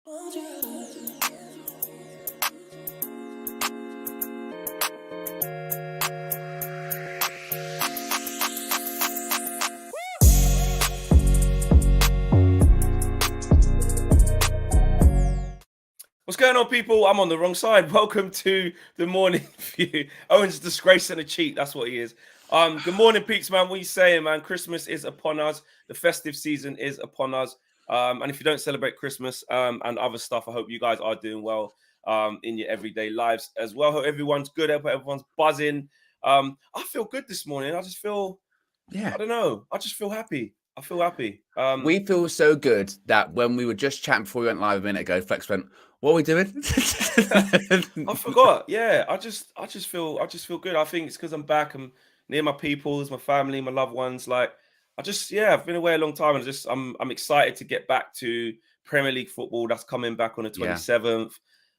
What's going on, people? I'm on the wrong side. Welcome to the morning view. Owen's a disgrace and a cheat. That's what he is. Good morning, peeps, man. What are you saying, man? Christmas is upon us. The festive season is upon us. And if you don't celebrate Christmas and other stuff, I hope you guys are doing well in your everyday lives as well. Hope everyone's good. Hope everyone's buzzing. I feel good this morning. I just feel, I don't know. I just feel happy. I feel happy. We feel so good that when we were just chatting before we went live a minute ago, Flex went, "What are we doing?" I forgot. Yeah, I just feel good. I think it's because I'm back. I'm near my peoples, my family, my loved ones. Like I've been away a long time, and I'm excited to get back to Premier League football. That's coming back on the 27th.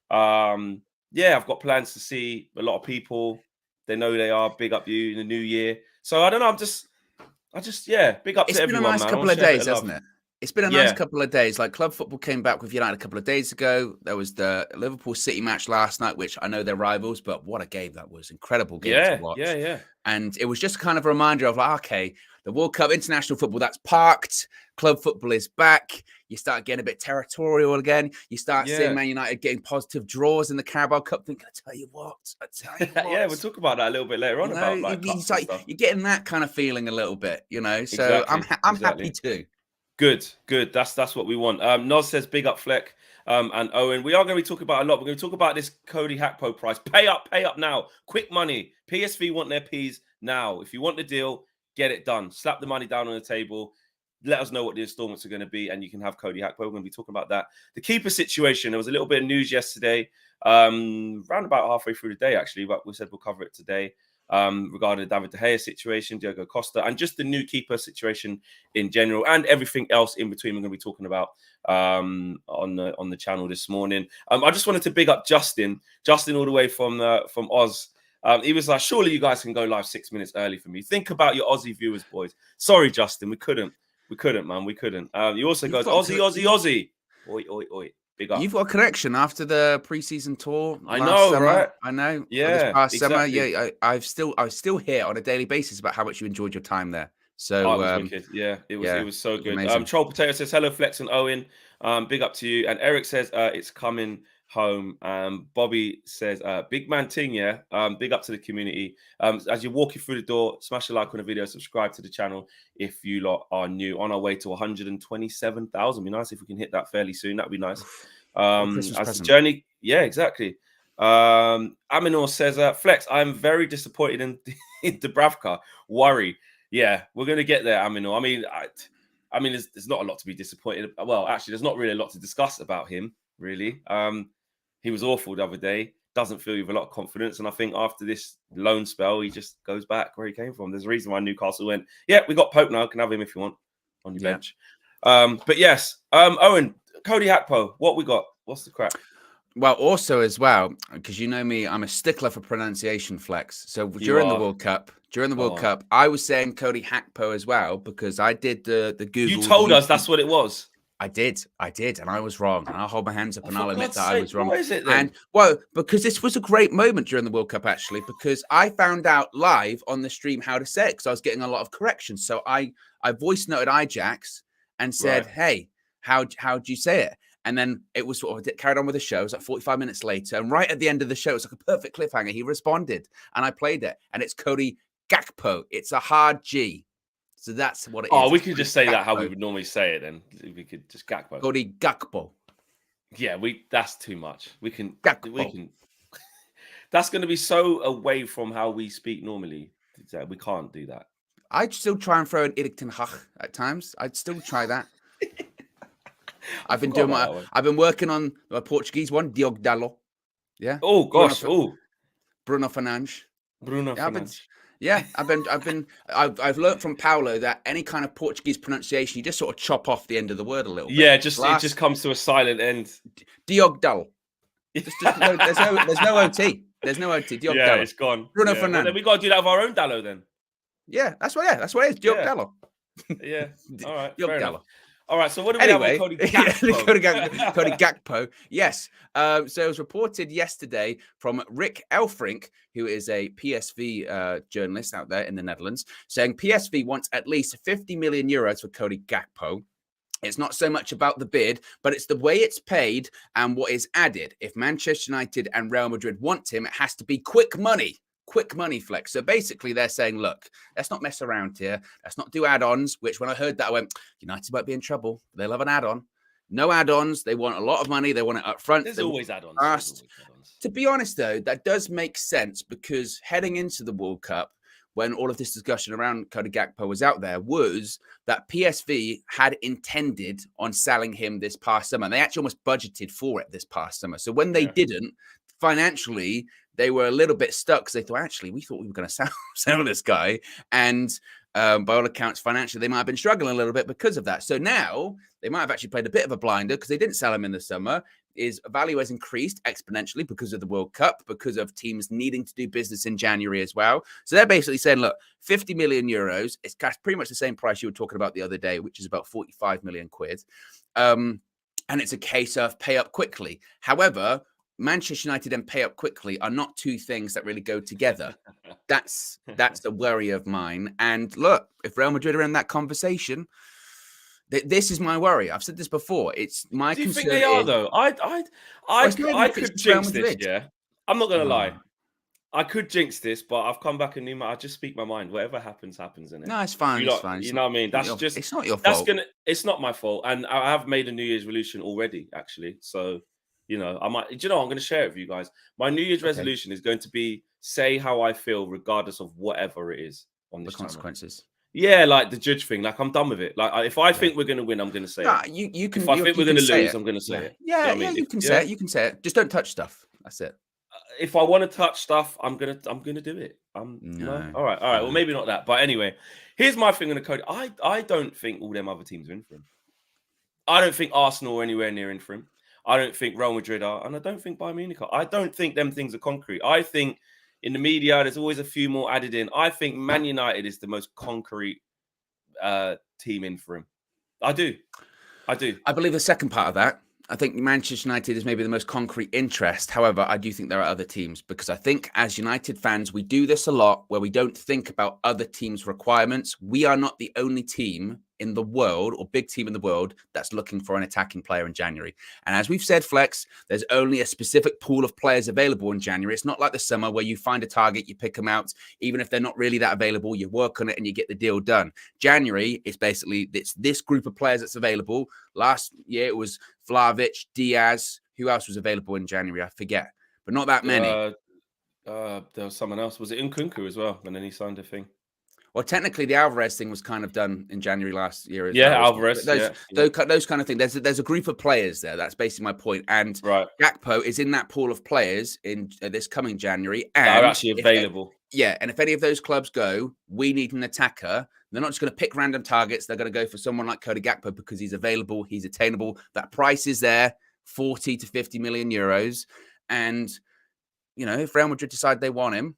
I've got plans to see a lot of people. They know they are. Big up you in the new year. So I don't know. Big up to everyone. It's been a nice couple of days, hasn't it? It's been a nice couple of days. Like club football came back with United a couple of days ago. There was the Liverpool City match last night, which I know they're rivals, but what a game that was. Incredible game to watch. Yeah. And it was just kind of a reminder of like, okay, the World Cup, international football, that's parked. Club football is back. You start getting a bit territorial again. You start seeing Man United getting positive draws in the Carabao Cup. I tell you what. Yeah, we'll talk about that a little bit later on. You're getting that kind of feeling a little bit, you know. So exactly. I'm happy too. Good. That's what we want. Noz says big up Fleck and Owen. We are going to be talking about a lot. We're going to talk about this Cody Gakpo price. Pay up now. Quick money. PSV want their P's now. If you want the deal, get it done. Slap the money down on the table. Let us know what the installments are going to be, and you can have Cody Gakpo. We're going to be talking about that. The keeper situation. There was a little bit of news yesterday, round about halfway through the day, actually, but we said we'll cover it today. Regarding the David De Gea situation, Diogo Costa, and just the new keeper situation in general, and everything else in between. We're going to be talking about on the channel this morning. I just wanted to big up Justin all the way from Oz. He was like, "Surely you guys can go live 6 minutes early for me. Think about your Aussie viewers, boys." Sorry, Justin, we couldn't, man, we couldn't. He also goes, Aussie. Oi. Big up. You've got a connection after the preseason tour. I know, summer. right? I know. Yeah, this past exactly. summer. I still hear on a daily basis about how much you enjoyed your time there. So it was wicked. Yeah, it was so good. Troll Potato says hello, Flex and Owen. Big up to you. And Eric says it's coming home. Bobby says big man ting. Yeah. Big up to the community. As you're walking through the door, smash a like on the video, subscribe to the channel if you lot are new. On our way to 127,000. Be nice if we can hit that fairly soon. That'd be nice. As the journey, exactly. Aminor says, Flex, I'm very disappointed in Dubravka. Worry. Yeah, we're gonna get there, Aminor. I mean, there's not a lot to be disappointed. Well, actually, there's not really a lot to discuss about him, really. He was awful the other day. Doesn't feel with a lot of confidence, and I think after this loan spell, he just goes back where he came from. There's a reason why Newcastle went, we got Pope now. Can have him if you want on your bench. But yes, Owen, Cody Gakpo, what we got? What's the crack? Well, also as well, because you know me, I'm a stickler for pronunciation, Flex. So during the World Cup, I was saying Cody Gakpo as well because I did the Google. You told us that's what it was. I did, and I was wrong. And I'll hold my hands up and I'll admit that I was wrong. What is it then? And because this was a great moment during the World Cup, actually, because I found out live on the stream how to say it because I was getting a lot of corrections. So I voice noted Ijax and said, "Hey, how'd you say it?" And then it was sort of carried on with the show. It was like 45 minutes later. And right at the end of the show, it was like a perfect cliffhanger. He responded and I played it. And it's Cody Gakpo. It's a hard G. So that's what it is. Oh, we could just say that how we would normally say it then. We could just Gakpo. Cody Gakpo. Yeah, that's too much. We can. That's going to be so away from how we speak normally. We can't do that. I'd still try and throw an Erikten Hag at times. I'd still try that. I've been working on my Portuguese one, Diogo Dalot. Yeah. Oh gosh. Bruno Fernandes. Yeah, I've learned from Paulo that any kind of Portuguese pronunciation, you just sort of chop off the end of the word a little bit. Yeah, it just comes to a silent end. Diogo Dalot. There's no OT. There's no OT. Diogo Dalot. It's gone. Bruno Fernandes. Well, then we got to do that with our own Dalot then. Yeah, that's what it is. Diogo Dalot. Yeah. All right. Diogo Dalot. All right, so what do we have on Cody Gakpo? Cody Gakpo, yes. So it was reported yesterday from Rick Elfrink, who is a PSV journalist out there in the Netherlands, saying PSV wants at least 50 million euros for Cody Gakpo. It's not so much about the bid, but it's the way it's paid and what is added. If Manchester United and Real Madrid want him, it has to be quick money. Quick money flex. So basically they're saying, look, let's not mess around here. Let's not do add-ons, which when I heard that, I went, United might be in trouble. They love an add-on. No add-ons. They want a lot of money. They want it up front. There's always add-ons. To be honest, though, that does make sense because heading into the World Cup, when all of this discussion around Cody Gakpo was out there, was that PSV had intended on selling him this past summer. They actually almost budgeted for it this past summer. So when they didn't, financially, they were a little bit stuck because they thought, actually, we thought we were going to sell this guy. And by all accounts, financially, they might have been struggling a little bit because of that. So now they might have actually played a bit of a blinder because they didn't sell him in the summer. His value has increased exponentially because of the World Cup, because of teams needing to do business in January as well. So they're basically saying, look, 50 million euros, it's pretty much the same price you were talking about the other day, which is about 45 million quid. And it's a case of pay up quickly. However, Manchester United and pay up quickly are not two things that really go together. That's a worry of mine. And look, if Real Madrid are in that conversation, this is my worry. I've said this before. It's my concern. Do you think they are, though? I could jinx this, yeah. I'm not going to lie. I could jinx this, but I've come back and I just speak my mind. Whatever happens, innit? No, it's fine. It's fine. You know what I mean? That's just... It's not your fault. It's not my fault. And I have made a New Year's resolution already, actually. So... I might, I'm going to share it with you guys. My New Year's resolution is going to be say how I feel, regardless of whatever it is on this consequences. Yeah, like the judge thing. Like I'm done with it. Like if I think we're going to win, I'm going to say it. You can. If I think we're going to lose, I'm going to say it. Yeah, you can say it. You can say it. Just don't touch stuff. That's it. If I want to touch stuff, I'm gonna do it. No. All right. Well, maybe not that. But anyway, here's my thing on the code. I don't think all them other teams are in for him. I don't think Arsenal are anywhere near in for him. I don't think Real Madrid are, and I don't think Bayern Munich are. I don't think them things are concrete. I think in the media, there's always a few more added in. I think Man United is the most concrete team in for him. I do. I believe the second part of that. I think Manchester United is maybe the most concrete interest. However, I do think there are other teams because I think as United fans, we do this a lot where we don't think about other teams' requirements. We are not the only team in the world or big team in the world that's looking for an attacking player in January. And as we've said, Flex, there's only a specific pool of players available in January. It's not like the summer where you find a target, you pick them out. Even if they're not really that available, you work on it and you get the deal done. January is basically this group of players that's available. Last year, it was Vlahovic, Diaz. Who else was available in January? I forget, but not that many. There was someone else. Was it Nkunku as well? And then he signed a thing. Well, technically, the Alvarez thing was kind of done in January last year. Alvarez. Those kind of things. There's a group of players there. That's basically my point. And Gakpo is in that pool of players in this coming January. And they're actually available. And if any of those clubs go, we need an attacker. They're not just going to pick random targets. They're going to go for someone like Cody Gakpo because he's available, he's attainable. That price is there, 40 to 50 million euros. And, if Real Madrid decide they want him,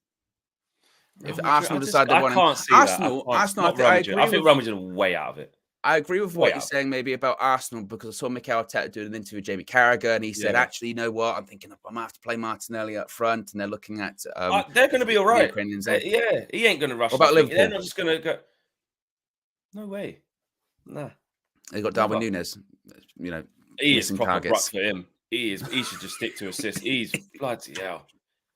if Arsenal decide they want him, Arsenal, I think Real Madrid are way out of it. I agree with what you're saying maybe about Arsenal because I saw Mikel Arteta doing an interview with Jamie Carragher and he said, actually, you know what? I'm thinking I might have to play Martinelli up front and they're looking at... they're going to be all right. He ain't going to rush. What about Liverpool? They're not just going to go... No way. Nah. They got Darwin Núñez, he is proper bruck for him. He should just stick to assists. He's bloody hell.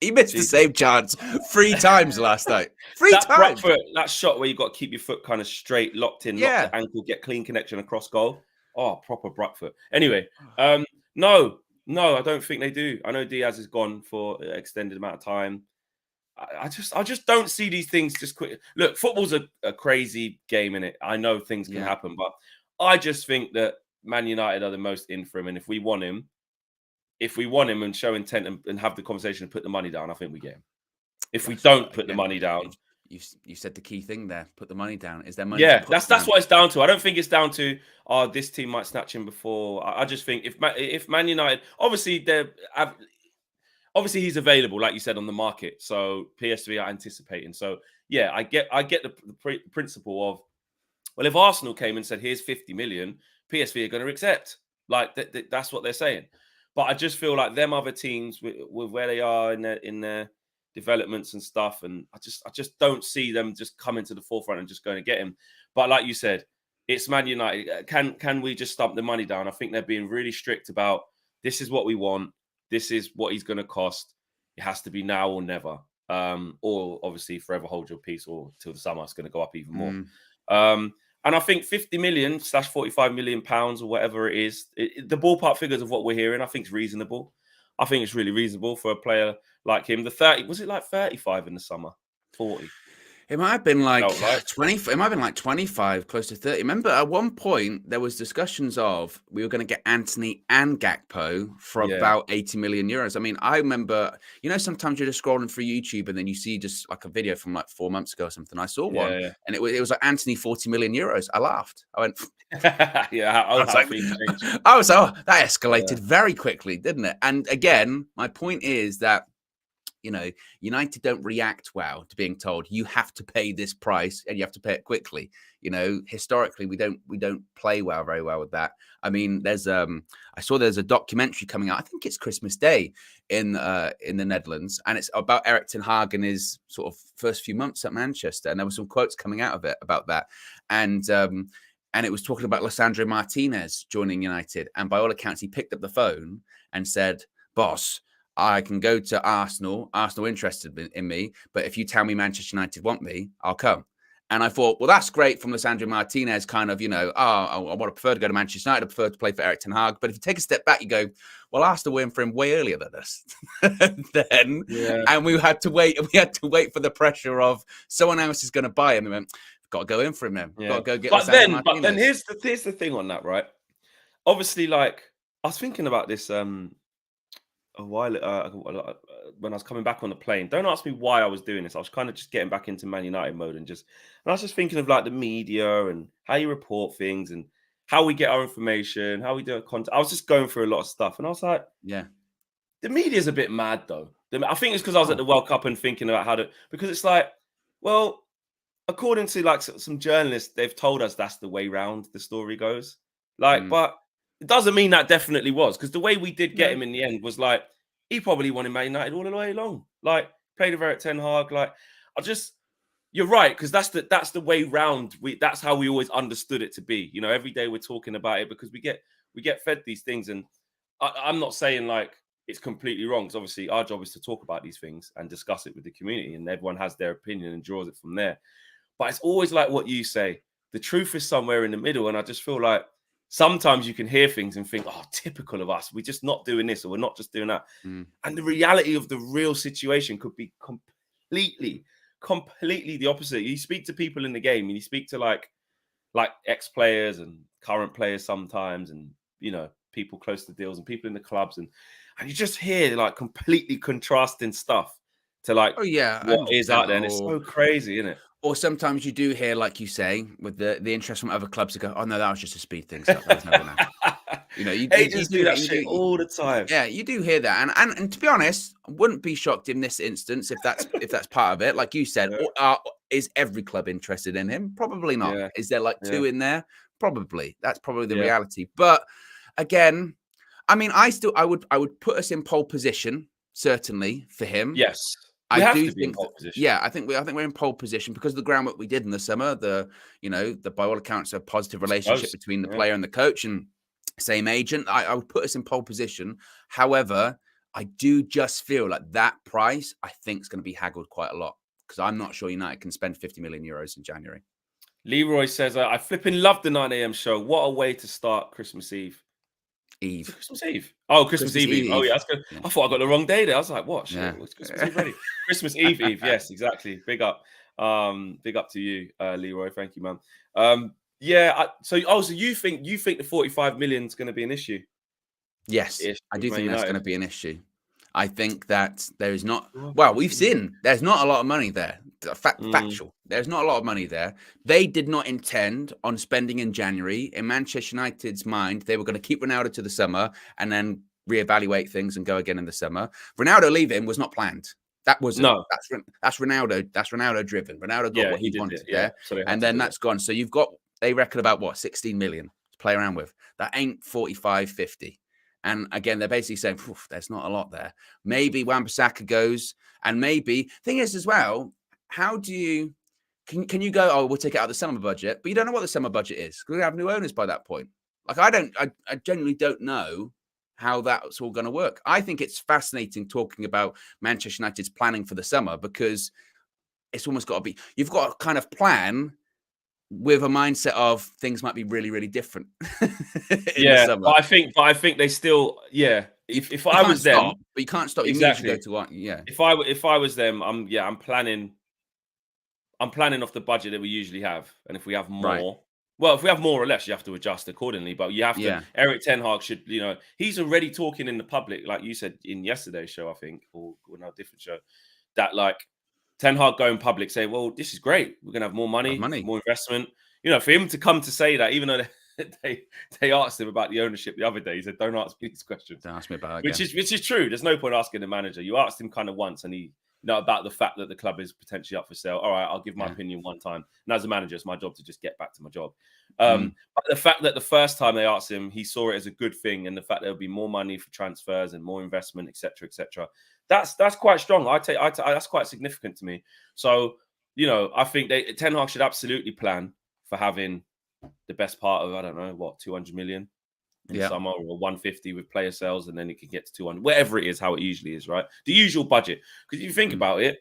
He missed the same chance 3 times last night. 3 times. That shot where you got to keep your foot kind of straight, locked in, lock the ankle, get clean connection across goal. Oh, proper Bruckfoot. Anyway, no, I don't think they do. I know Diaz is gone for an extended amount of time. I just don't see these things just quick. Look, football's a crazy game, innit? I know things can happen, but I just think that Man United are the most in for him, and if we want him and show intent and have the conversation and put the money down, I think we get him. If we don't put the money down, you said the key thing there. Put the money down. Is there money? Yeah, that's what it's down to. I don't think it's down to this team might snatch him before. I just think if Man United, obviously he's available, like you said, on the market. So PSV are anticipating. So yeah, I get the principle of, well, if Arsenal came and said here's 50 million, PSV are going to accept. Like that's what they're saying. But I just feel like them other teams with where they are in their developments and stuff, and I just don't see them just coming to the forefront and just going to get him. But like you said, it's Man United. Can we just stump the money down? I think they're being really strict about this is what we want. This is what he's going to cost. It has to be now or never. Or obviously forever hold your peace, or till the summer it's going to go up even more. And I think 50 million / 45 million pounds or whatever it is, the ballpark figures of what we're hearing, I think is reasonable. I think it's really reasonable for a player like him. The 30, was it like 35 in the summer? 40? It might have been like 20. It might have been like 25, close to 30. Remember, at one point there was discussions of we were going to get Antony and Gakpo for about 80 million euros. I mean, I remember, sometimes you're just scrolling through YouTube and then you see just like a video from like 4 months ago or something. I saw one, and it was like Antony 40 million euros. I laughed. I went, I was like, that escalated very quickly, didn't it? And again, my point is that, United don't react well to being told you have to pay this price and you have to pay it quickly. Historically, we don't play very well with that. I mean, I saw there's a documentary coming out. I think it's Christmas Day in the Netherlands, and it's about Erik ten Hag and his sort of first few months at Manchester. And there were some quotes coming out of it about that, and it was talking about Lisandro Martinez joining United. And by all accounts, he picked up the phone and said, "Boss, I can go to Arsenal. Arsenal interested in me, but if you tell me Manchester United want me, I'll come." And I thought, well, that's great from Lisandro Martinez, kind of, I would prefer to go to Manchester United. I prefer to play for Erik ten Hag. But if you take a step back, you go, well, Arsenal were in for him way earlier than us. And we had to wait. We had to wait for the pressure of someone else is going to buy him. And we went, got to go in for him then. Got to go get Lisandro Martinez. But then here's the thing on that, right? Obviously, like, I was thinking about this a while when I was coming back on the plane. Don't ask me why I was doing this. I was kind of just getting back into Man United mode, and I was just thinking of like the media and how you report things and how we get our information, how we do our content. I was just going through a lot of stuff, and I was like, the media's a bit mad though. I think it's because I was at the World Cup and thinking about because it's like, well, according to like some journalists, they've told us that's the way round the story goes. Like, but it doesn't mean that definitely was, because the way we did get him in the end was like, he probably wanted Man United all the way along. Like, played with Erik ten Hag. Like, you're right, because that's the way round. That's how we always understood it to be. Every day we're talking about it because we get fed these things. And I'm not saying like it's completely wrong, because obviously our job is to talk about these things and discuss it with the community, and everyone has their opinion and draws it from there. But it's always like what you say. The truth is somewhere in the middle, and I just feel like sometimes you can hear things and think, oh, typical of us. We're just not doing this, or we're not just doing that. And the reality of the real situation could be completely the opposite. You speak to people in the game, and you speak to like ex-players and current players sometimes, and, people close to deals and people in the clubs. And you just hear like completely contrasting stuff to like what is out there. And it's so crazy, isn't it? Or sometimes you do hear, like you say, with the interest from other clubs to go, oh no, that was just a speed thing. So that was never you do that shit all the time. Yeah, you do hear that, and to be honest, I wouldn't be shocked in this instance if that's part of it. Like you said, is every club interested in him? Probably not. Yeah. Is there like two in there? Probably. That's probably the reality. But again, I mean, I would put us in pole position certainly for him. Yes. I do think, I think we're in pole position because of the groundwork we did in the summer. The by all accounts, a positive relationship between the player and the coach, and same agent. I would put us in pole position. However, I do just feel like that price, I think, is going to be haggled quite a lot, because I'm not sure United can spend 50 million euros in January. Leroy says, I flipping love the 9 a.m. show. What a way to start Christmas Eve. Christmas Eve. Oh, Christmas Eve. Oh, yeah, that's good. Yeah. I thought I got the wrong day there. I was like, what? Shit, it's Christmas Eve ready. Christmas Eve. Yes, exactly. Big up. Big up to you, Leroy. Thank you, man. So you think the 45 million is going to be an issue? Yes, I do think that's going to be an issue. I think that there is not. Well, we've seen there's not a lot of money there. Factual. There's not a lot of money there. They did not intend on spending in January. In Manchester United's mind, they were going to keep Ronaldo to the summer and then reevaluate things and go again in the summer. Ronaldo leaving was not planned. That was that's Ronaldo. That's Ronaldo driven. Ronaldo got what he wanted there, and then that's gone. So you've got, they reckon, about 16 million to play around with. That ain't 45, 50. And again, they're basically saying, there's not a lot there. Maybe Wan-Bissaka goes, and maybe thing is as well, how do you can you go, oh, we'll take it out of the summer budget, but you don't know what the summer budget is. We're gonna have new owners by that point. Like I genuinely don't know how that's all going to work. I think it's fascinating talking about Manchester United's planning for the summer, because it's almost got to be, you've got to kind of plan with a mindset of things might be really, really different. The summer. But I think they still, If I was them, but you can't stop. Exactly. You go to If I was them, I'm planning off the budget that we usually have, and if we have more. Right. Well, if we have more or less, you have to adjust accordingly. But you have to. Eric Ten Hag should, he's already talking in the public, like you said in yesterday's show, I think, or no, different show, that like Ten Hag going public saying, "Well, this is great. We're gonna have more money, more investment." For him to come to say that, even though they asked him about the ownership the other day, he said, "Don't ask me these questions." Don't ask me about it. Which is true. There's no point asking the manager. You asked him kind of once, and he. About the fact that the club is potentially up for sale. All right, I'll give my opinion one time. And as a manager, it's my job to just get back to my job. But the fact that the first time they asked him, he saw it as a good thing, and the fact there'll be more money for transfers and more investment, etc., etc. That's quite strong. That's quite significant to me. So, I think Ten Hag should absolutely plan for having the best part of, I don't know, 200 million in summer, or 150 with player sales, and then it can get to 200, whatever it is, how it usually is, right? The usual budget. Because if you think about it,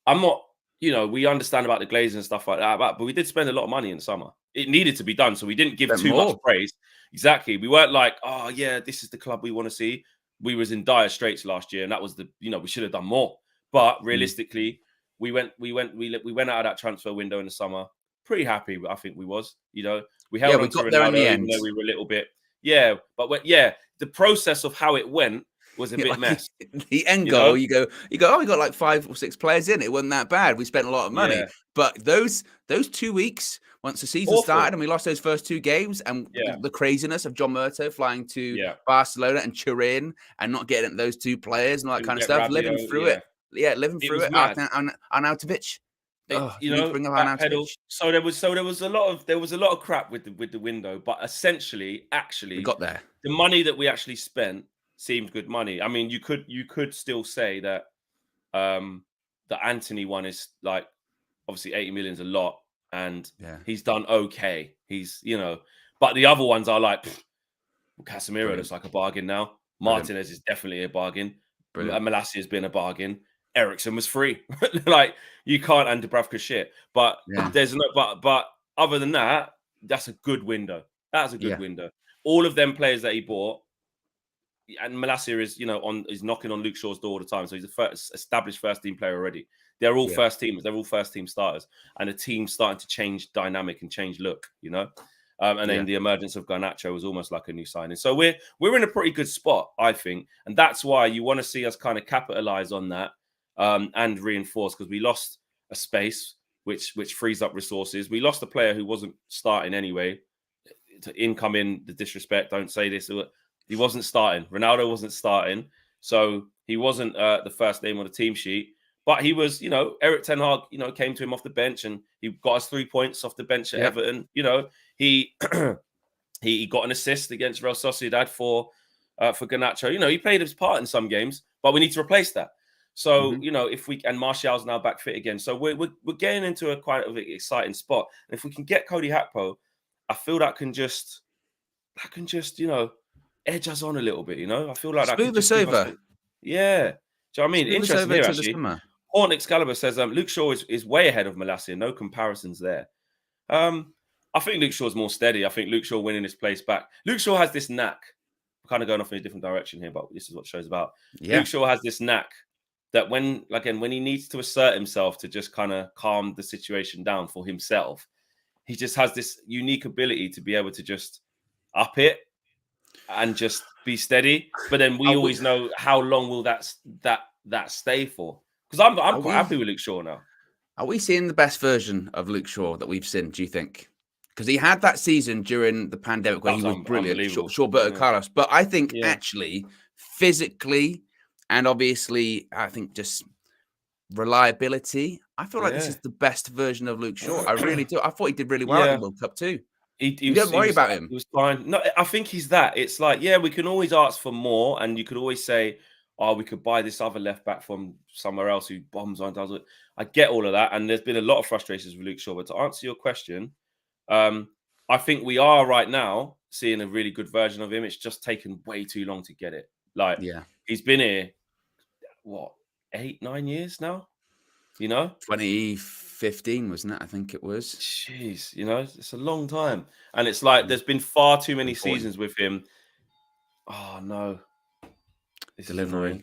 I'm not, we understand about the Glazers and stuff like that, but we did spend a lot of money in the summer. It needed to be done, so we didn't give too much praise. Exactly. We weren't like, oh yeah, this is the club we want to see. We was in dire straits last year, and that was we should have done more. But realistically, we went out of that transfer window in the summer pretty happy. I think we was, we held on to Ronaldo, in the end. Even though we were a little bit. Yeah, but the process of how it went was a bit mess. The end goal, you go, oh, we got like 5 or 6 players in. It wasn't that bad. We spent a lot of money. But those 2 weeks, once the season started and we lost those first 2 games, and the craziness of John Murto flying to Barcelona and Turin and not getting those 2 players and all that kind of stuff, living through it. Yeah, living through it. Arnautovic. So there was a lot of crap with the window, but essentially, we got there. The money that we actually spent seemed good money. I mean, you could still say that the Anthony one is like, obviously 80 million is a lot, and he's done okay. He's but the other ones are like Casemiro looks like a bargain now. Martinez is definitely a bargain. Malacia has been a bargain. Ericsson was free. Like, you can't, and Dubravka shit. But there's no but other than that, that's a good window. That's a good window. All of them players that he bought, and Malacia is knocking on Luke Shaw's door all the time. So he's a established first team player already. They're all first teamers, they're all first team starters. And the team's starting to change dynamic and change look, And then the emergence of Garnacho was almost like a new signing. So we're in a pretty good spot, I think. And that's why you want to see us kind of capitalize on that. And reinforce, because we lost a space which frees up resources. We lost a player who wasn't starting anyway. To income in the disrespect, don't say this. He wasn't starting. Ronaldo wasn't starting, so he wasn't the first name on the team sheet. But he was, Eric Ten Hag, came to him off the bench, and he got us 3 points off the bench at Everton. He he got an assist against Real Sociedad for Garnacho. He played his part in some games, but we need to replace that. So, and Martial's now back fit again. So we're getting into a quite an exciting spot. And if we can get Cody Gakpo, I feel that can just, edge us on a little bit, I feel like that can just smooth us over. Yeah. Do you know what I mean? Interesting here, actually. Horn Excalibur says, Luke Shaw is way ahead of Malacia. No comparisons there. I think Luke Shaw's more steady. I think Luke Shaw winning his place back. Luke Shaw has this knack. I'm kind of going off in a different direction here, but this is what the show's about. Yeah. Luke Shaw has this knack that when he needs to assert himself to just kind of calm the situation down for himself, he just has this unique ability to be able to just up it and just be steady. But then we always know how long will that stay for. Because I'm quite happy with Luke Shaw now. Are we seeing the best version of Luke Shaw that we've seen, do you think? Because he had that season during the pandemic where he was brilliant, Shawberto Carlos. But I think actually, physically, and obviously, I think just reliability. I feel like this is the best version of Luke Shaw. I really do. I thought he did really well at the World Cup too. You don't worry about him. He was fine. No, I think he's that. It's like, yeah, we can always ask for more, and you could always say, "Oh, we could buy this other left back from somewhere else who bombs on." Does it? I get all of that, and there's been a lot of frustrations with Luke Shaw. But to answer your question, I think we are right now seeing a really good version of him. It's just taken way too long to get it. Like, he's been here, what, 8-9 years now? 2015, wasn't it? I think it was. Jeez, it's a long time. And it's like there's been far too many seasons with him. Oh no. Delivery.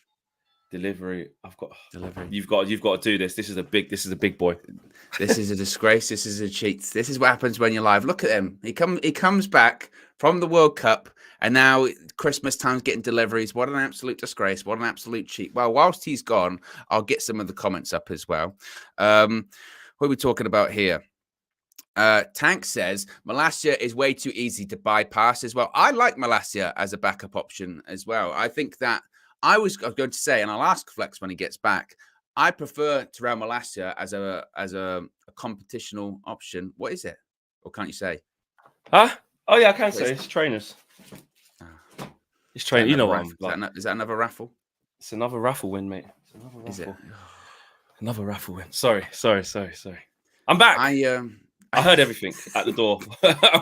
I've got delivery. You've got to do this. This is a big boy. This is a disgrace. This is a cheat. This is what happens when you're live. Look at him. He comes back from the World Cup, and now Christmas time's getting deliveries. What an absolute disgrace. What an absolute cheat. Well, whilst he's gone, I'll get some of the comments up as well. What are we talking about here? Tank says Malacia is way too easy to bypass as well. I like Malacia as a backup option as well. I think that I was going to say, and I'll ask Flex when he gets back, I prefer Terrell Malacia as a competitional option. What is it? Or can't you say? Huh? Oh yeah, I can say it's trainers. It's trainers. You know what? Is that another raffle? It's another raffle win, mate. It's another raffle. Is it? Another raffle win. Sorry. I'm back. I heard everything at the door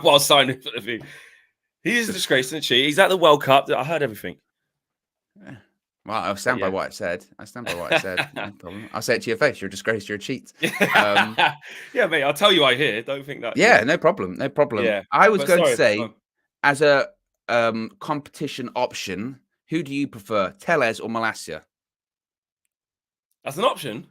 while signing for the thing. He is a disgrace, isn't he? He's at the World Cup. I heard everything. Yeah. Well, I'll stand by what I said. No problem. I'll say it to your face. You're a disgrace. You're a cheat. Yeah, mate. I'll tell you I hear. Don't think that. Yeah, no problem. Yeah. I was going to say, as a competition option, who do you prefer, Tellez or Malacia? As an option?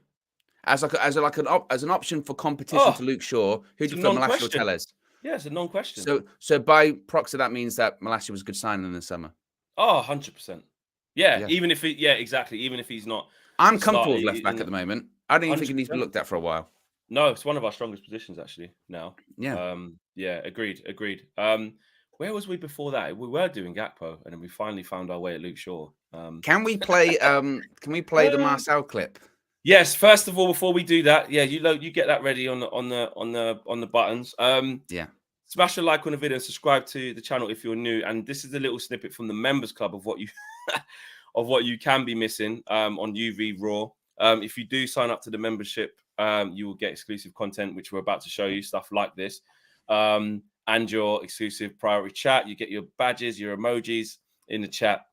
As an option for competition to Luke Shaw, who do you prefer, Malacia or Tellez? Yeah, it's a non-question. So by proxy, that means that Malacia was a good signing in the summer. Oh, 100%. Yeah, even if exactly. Even if he's not, I'm comfortable with left back at the moment. I don't even think he needs to be looked at for a while. No, it's one of our strongest positions actually now. Yeah. Agreed. Where was we before that? We were doing Gakpo, and then we finally found our way at Luke Shaw. Can we play? The Marcel clip? Yes. First of all, before we do that, you get that ready on the buttons. Smash a like on the video and subscribe to the channel if you're new. And this is a little snippet from the members club of what you can be missing on UV Raw. If you do sign up to the membership, you will get exclusive content, which we're about to show you, stuff like this, and your exclusive priority chat. You get your badges, your emojis in the chat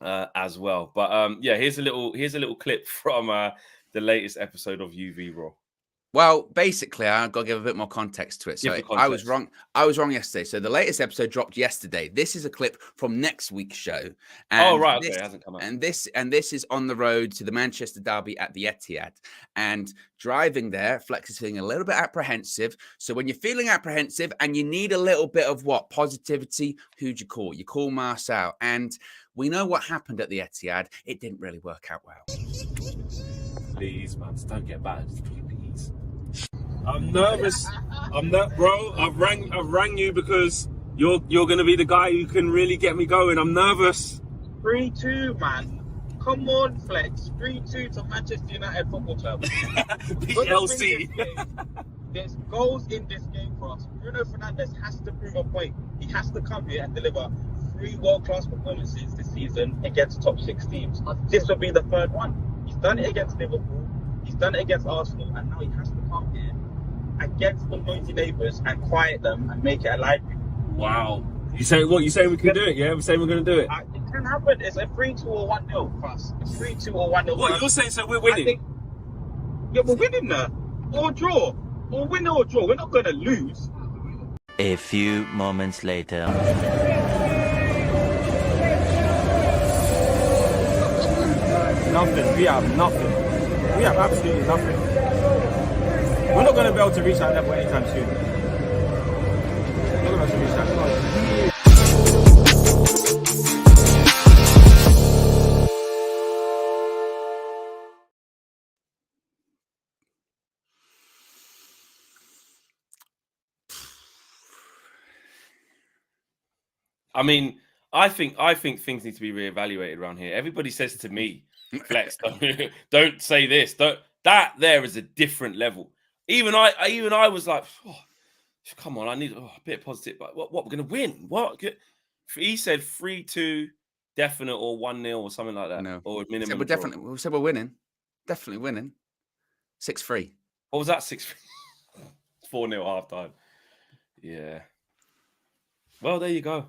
as well. But here's a little clip from the latest episode of UV Raw. Well, basically, I've got to give a bit more context to it. So I was wrong. Yesterday. So the latest episode dropped yesterday. This is a clip from next week's show. And okay, it hasn't come out. And this is on the road to the Manchester derby at the Etihad. And driving there, Flex is feeling a little bit apprehensive. So when you're feeling apprehensive and you need a little bit of positivity, who'd you call? You call Marcel. And we know what happened at the Etihad. It didn't really work out well. Please, man, don't get bad. I'm nervous. Bro. I've rang you because you're gonna be the guy who can really get me going. I'm nervous. 3-2, man. Come on, Flex. 3-2 to Manchester United Football Club. PLC. There's goals in this game for us. Bruno Fernandes has to prove a point. He has to come here and deliver 3 world-class performances this season against top 6 teams. This will be the 3rd one. He's done it against Liverpool. He's done it against Arsenal, and now he has to come here against the noisy neighbours and quiet them and make it a lively. Wow. You say we can do it, yeah? We're saying we're going to do it. It can happen. It's a 3-2 or 1-0 for us. It's 3-2 or 1-0. What, you're saying so we're winning? We're winning now. Or draw. Or win or draw. We're not going to lose. A few moments later. Nothing. We have nothing. We have absolutely nothing. We're not going to be able to reach that level anytime soon. We're not going to reach that level. I mean, I think things need to be reevaluated around here. Everybody says to me, Flex, don't say this. That there is a different level. Even I was like, Come on, I need a bit of positive. But what we're going to win? What? He said 3-2 definite or 1-0 or something like that. No. Or minimum. We said we're winning. Definitely winning. 6-3. What was that? 6-3? 4-0 half time. Yeah. Well, there you go.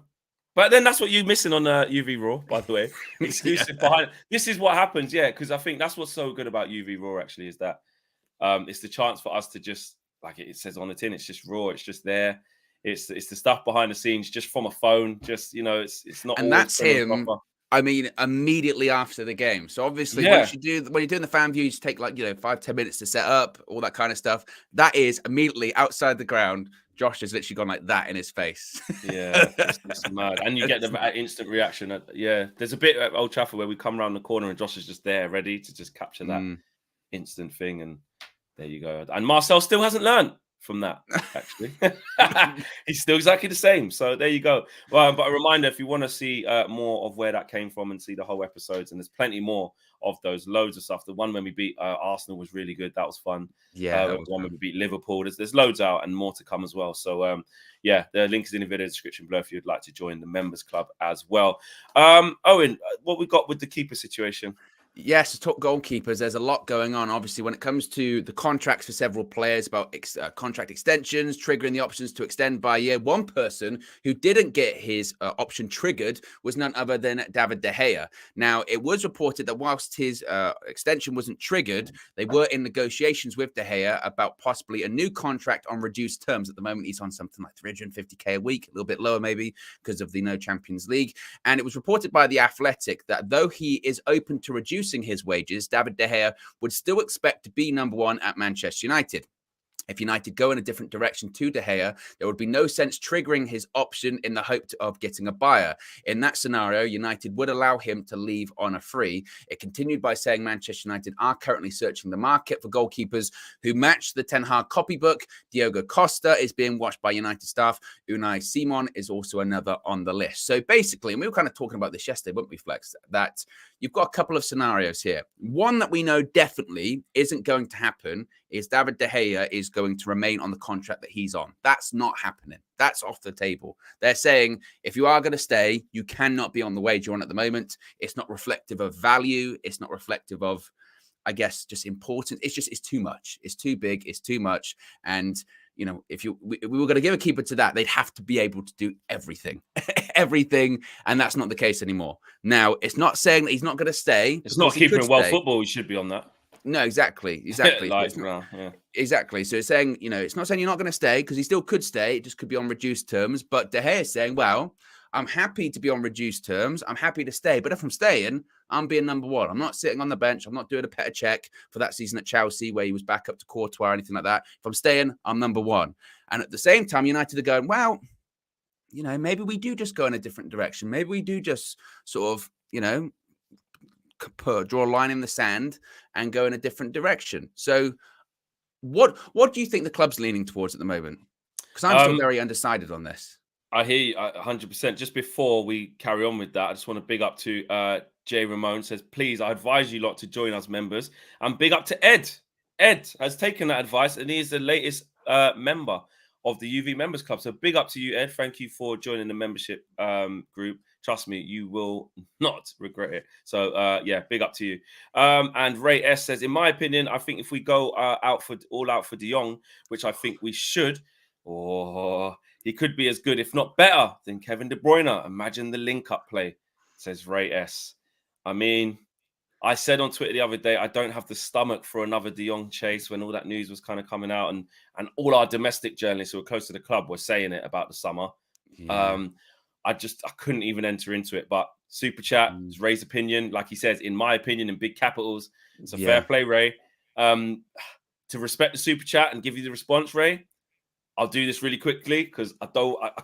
But then that's what you're missing on UV Raw, by the way. Exclusive behind. This is what happens, yeah, because I think that's what's so good about UV Raw, actually, is that it's the chance for us to just, like it says on the tin, it's just raw, it's just there. It's the stuff behind the scenes, just from a phone, just, it's not. And that's him. Proper. I mean, immediately after the game. So obviously, when you're doing the fan views, take 5-10 minutes to set up, all that kind of stuff. That is immediately outside the ground. Josh has literally gone like that in his face. Yeah, it's mad. And you get the instant reaction. There's a bit at Old Trafford where we come around the corner and Josh is just there, ready to just capture that instant thing. And there you go. And Marcel still hasn't learned from that, actually. He's still exactly the same. So there you go. Well, but a reminder, if you want to see more of where that came from and see the whole episodes, and there's plenty more of those, loads of stuff. The one when we beat Arsenal was really good. That was fun. Yeah. The one when we beat Liverpool. There's loads out and more to come as well. So the link is in the video description below if you'd like to join the members club as well. Owen, what we got with the keeper situation? Yes, to talk goalkeepers, there's a lot going on. Obviously, when it comes to the contracts for several players, about contract extensions, triggering the options to extend by a year. One person who didn't get his option triggered was none other than David De Gea. Now, it was reported that whilst his extension wasn't triggered, they were in negotiations with De Gea about possibly a new contract on reduced terms. At the moment, he's on something like 350k a week, a little bit lower maybe because of the No Champions League. And it was reported by The Athletic that though he is open to reducing his wages, David De Gea would still expect to be number one at Manchester United. If United go in a different direction to De Gea, there would be no sense triggering his option in the hope of getting a buyer. In that scenario, United would allow him to leave on a free. It continued by saying Manchester United are currently searching the market for goalkeepers who match the Ten Hag copybook. Diogo Costa is being watched by United staff. Unai Simon is also another on the list. So basically, and we were kind of talking about this yesterday, weren't we, Flex, that you've got a couple of scenarios here. One that we know definitely isn't going to happen is David De Gea is going to remain on the contract that he's on. That's not happening. That's off the table. They're saying if you are going to stay, you cannot be on the wage you're on at the moment. It's not reflective of value. It's not reflective of, I guess, just importance. It's too much. It's too big. It's too much. And, if we were going to give a keeper to that, they'd have to be able to do everything. Everything. And that's not the case anymore. Now, it's not saying that he's not going to stay. It's not keeping in world football. He should be on that. No, exactly. Exactly. So it's saying, it's not saying you're not going to stay because he still could stay. It just could be on reduced terms. But De Gea is saying, well, I'm happy to be on reduced terms. I'm happy to stay. But if I'm staying, I'm being number one. I'm not sitting on the bench. I'm not doing a Petr Cech for that season at Chelsea where he was back up to Courtois or anything like that. If I'm staying, I'm number one. And at the same time, United are going, well, maybe we do just go in a different direction. Maybe we do just sort of, draw a line in the sand and go in a different direction. So what do you think the club's leaning towards at the moment? Because I'm still very undecided on this. I hear you 100%. Just before we carry on with that, I just want to big up to Jay Ramon says, please, I advise you lot to join us members. And big up to Ed. Ed has taken that advice and he is the latest member of the UV Members Club. So big up to you, Ed. Thank you for joining the membership group. Trust me, you will not regret it. So, big up to you. And Ray S says, in my opinion, I think if we go all out for De Jong, which I think we should, he could be as good, if not better, than Kevin De Bruyne. Imagine the link-up play, says Ray S. I mean, I said on Twitter the other day, I don't have the stomach for another De Jong chase when all that news was kind of coming out. And all our domestic journalists who were close to the club were saying it about the summer. Yeah. I couldn't even enter into it. But Super Chat, Ray's opinion, like he says, in my opinion, in big capitals, it's a fair play, Ray. To respect the Super Chat and give you the response, Ray, I'll do this really quickly because I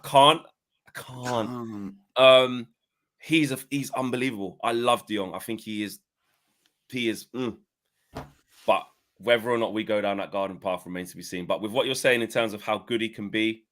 can't. He's unbelievable. I love De Jong. I think he is. But whether or not we go down that garden path remains to be seen. But with what you're saying in terms of how good he can be,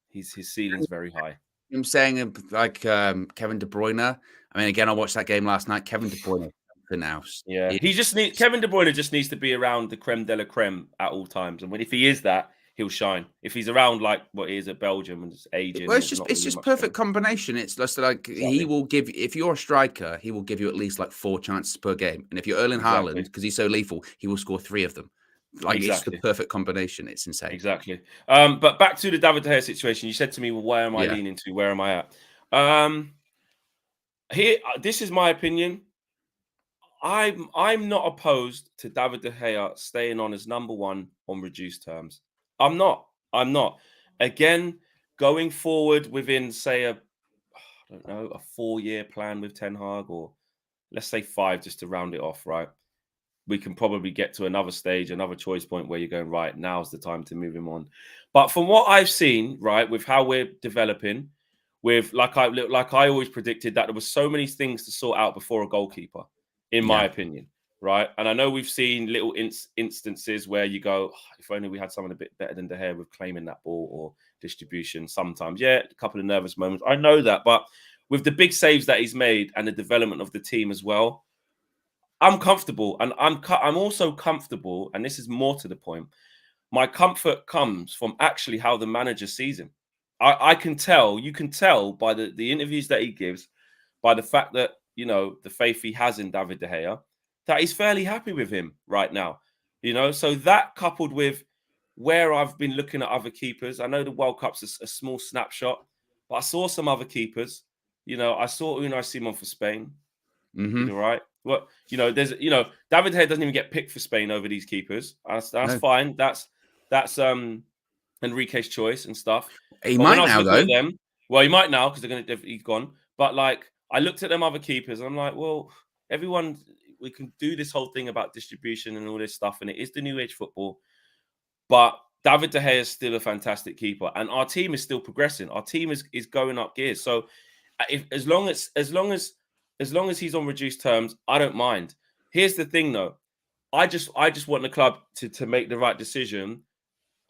his ceiling's very high. I'm saying like Kevin De Bruyne. I mean, again, I watched that game last night. Kevin De Bruyne for now. Yeah, Kevin De Bruyne just needs to be around the creme de la creme at all times. And if he is that, he'll shine. If he's around like what he is at Belgium and just aging, well, it's just perfect combination. It's just like he will give. If you're a striker, he will give you at least like 4 chances per game. And if you're Erling Haaland, because he's so lethal, he will score 3 of them. Like it's the perfect combination. It's insane. Exactly. But back to the David De Gea situation. You said to me, well, where am I leaning to? Where am I at? Here, this is my opinion. I'm not opposed to David De Gea staying on as number 1 on reduced terms. I'm not. Again, going forward within, say, a 4-year plan with Ten Hag, or let's say 5, just to round it off, right? We can probably get to another stage, another choice point where you're going, right, now's the time to move him on. But from what I've seen, right, with how we're developing, with like I always predicted that there was so many things to sort out before a goalkeeper, in my opinion, right? And I know we've seen little instances where you go, if only we had someone a bit better than De Gea with claiming that ball or distribution sometimes. Yeah, a couple of nervous moments. I know that. But with the big saves that he's made and the development of the team as well, I'm comfortable. And I'm also comfortable, and this is more to the point, my comfort comes from actually how the manager sees him. I can tell, you can tell by the interviews that he gives, by the fact that, you know, the faith he has in David De Gea, that he's fairly happy with him right now. You know, so that coupled with where I've been looking at other keepers, I know the World Cup's a small snapshot, but I saw some other keepers. You know, I saw Unai Simon for Spain. Mm-hmm. All right. Well, you know, David De Gea doesn't even get picked for Spain over these keepers. That's fine. That's Enrique's choice and stuff. He might now, though. Well, he might now because he's gone. But like, I looked at them other keepers and I'm like, well, everyone, we can do this whole thing about distribution and all this stuff, and it is the new age football. But David De Gea is still a fantastic keeper, and our team is still progressing. Our team is going up gears. So, as long as he's on reduced terms, I don't mind. Here's the thing, though. I just want the club to make the right decision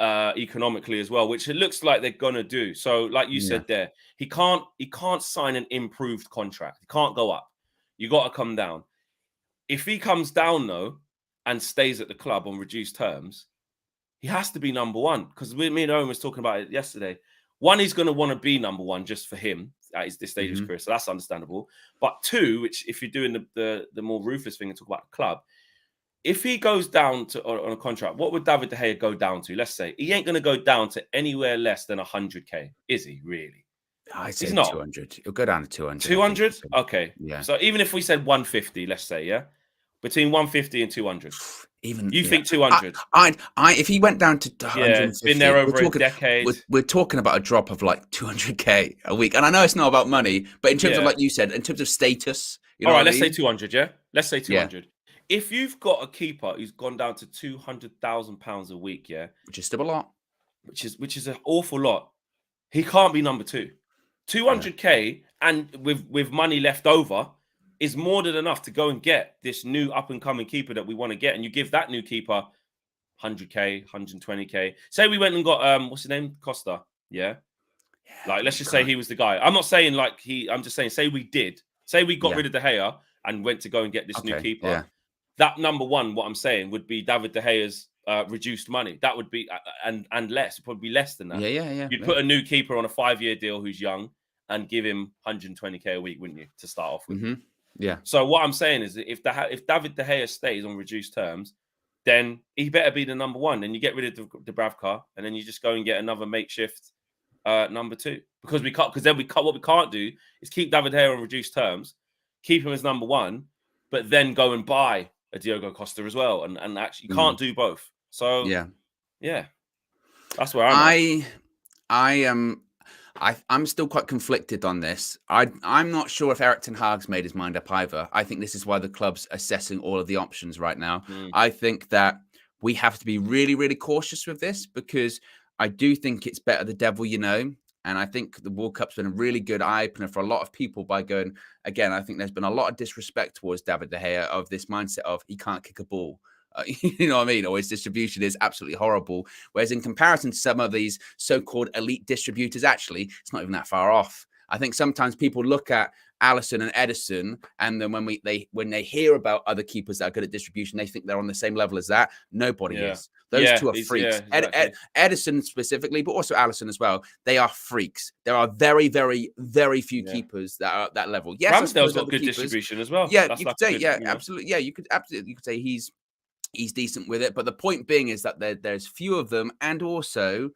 economically as well, which it looks like they're gonna do. So, like you said there, he can't sign an improved contract. He can't go up. You got to come down. If he comes down though and stays at the club on reduced terms, he has to be number 1. Because me and Owen was talking about it yesterday. One, he's going to want to be number 1 just for him at this stage of his career, so that's understandable. But 2, which if you're doing the more ruthless thing and talk about the club, if he goes down on a contract, what would David De Gea go down to? Let's say he ain't going to go down to anywhere less than 100k, is he really? I say 200. He'll go down to 200. 200? Okay. Yeah. So even if we said 150, let's say, yeah, between 150 and 200. Even you think 200? If he went down to 150, been there over a decade. We're talking about a drop of like 200k a week, and I know it's not about money, but in terms of, like you said, in terms of status, you know. All right, let's say 200. Yeah, let's say 200. Yeah. If you've got a keeper who's gone down to £200,000 a week, yeah, which is still a lot, which is an awful lot, he can't be number 2. 200k and with money left over is more than enough to go and get this new up and coming keeper that we want to get. And you give that new keeper 100k, 120k. Say we went and got what's his name, Costa. Yeah. Like let's just say he was the guy. I'm not saying like I'm just saying. Say we got rid of De Gea and went to go and get this new keeper. Yeah. That number 1, what I'm saying, would be David De Gea's reduced money. That would be and less, probably less than that. Yeah. You'd put a new keeper on a 5-year deal who's young and give him 120k a week, wouldn't you, to start off with? Mm-hmm. Yeah. So what I'm saying is that if David De Gea stays on reduced terms, then he better be the number 1. Then you get rid of Dubravka, and then you just go and get another makeshift number 2. Because what we can't do is keep David De Gea on reduced terms, keep him as number 1, but then go and buy a Diogo Costa as well, and actually you can't do both. So yeah, that's where I'm still quite conflicted on this. I'm not sure if Erik ten Hag's made his mind up either. I think this is why the club's assessing all of the options right now. I think that we have to be really, really cautious with this, because I do think it's better the devil you know. And I think the World Cup's been a really good eye-opener for a lot of people by going, again, I think there's been a lot of disrespect towards David De Gea of this mindset of he can't kick a ball. You know what I mean? Or his distribution is absolutely horrible. Whereas in comparison to some of these so-called elite distributors, actually, it's not even that far off. I think sometimes people look at Alisson and Edison, and then when they hear about other keepers that are good at distribution, they think they're on the same level as that. Nobody is. Those two are freaks. Exactly. Edison specifically, but also Alisson as well. They are freaks. There are very, very, very few keepers that are at that level. Yes, Ramsdale's got good distribution as well. Yeah, you could say, absolutely. Yeah, you could say he's decent with it. But the point being is that there's few of them, and also,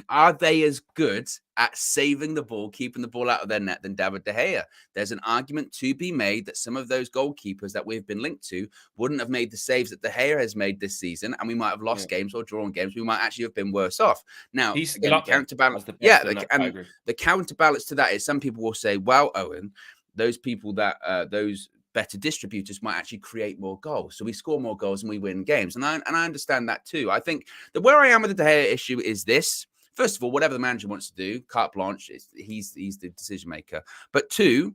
are they as good at saving the ball, keeping the ball out of their net than David De Gea? There's an argument to be made that some of those goalkeepers that we've been linked to wouldn't have made the saves that De Gea has made this season, and we might have lost games or drawn games. We might actually have been worse off. Now, again, the counterbalance, the counterbalance to that is some people will say, well, Owen, those people that those better distributors might actually create more goals. So we score more goals and we win games. And I understand that too. I think that where I am with the De Gea issue is this. First of all, whatever the manager wants to do, carte blanche, he's the decision maker. But two,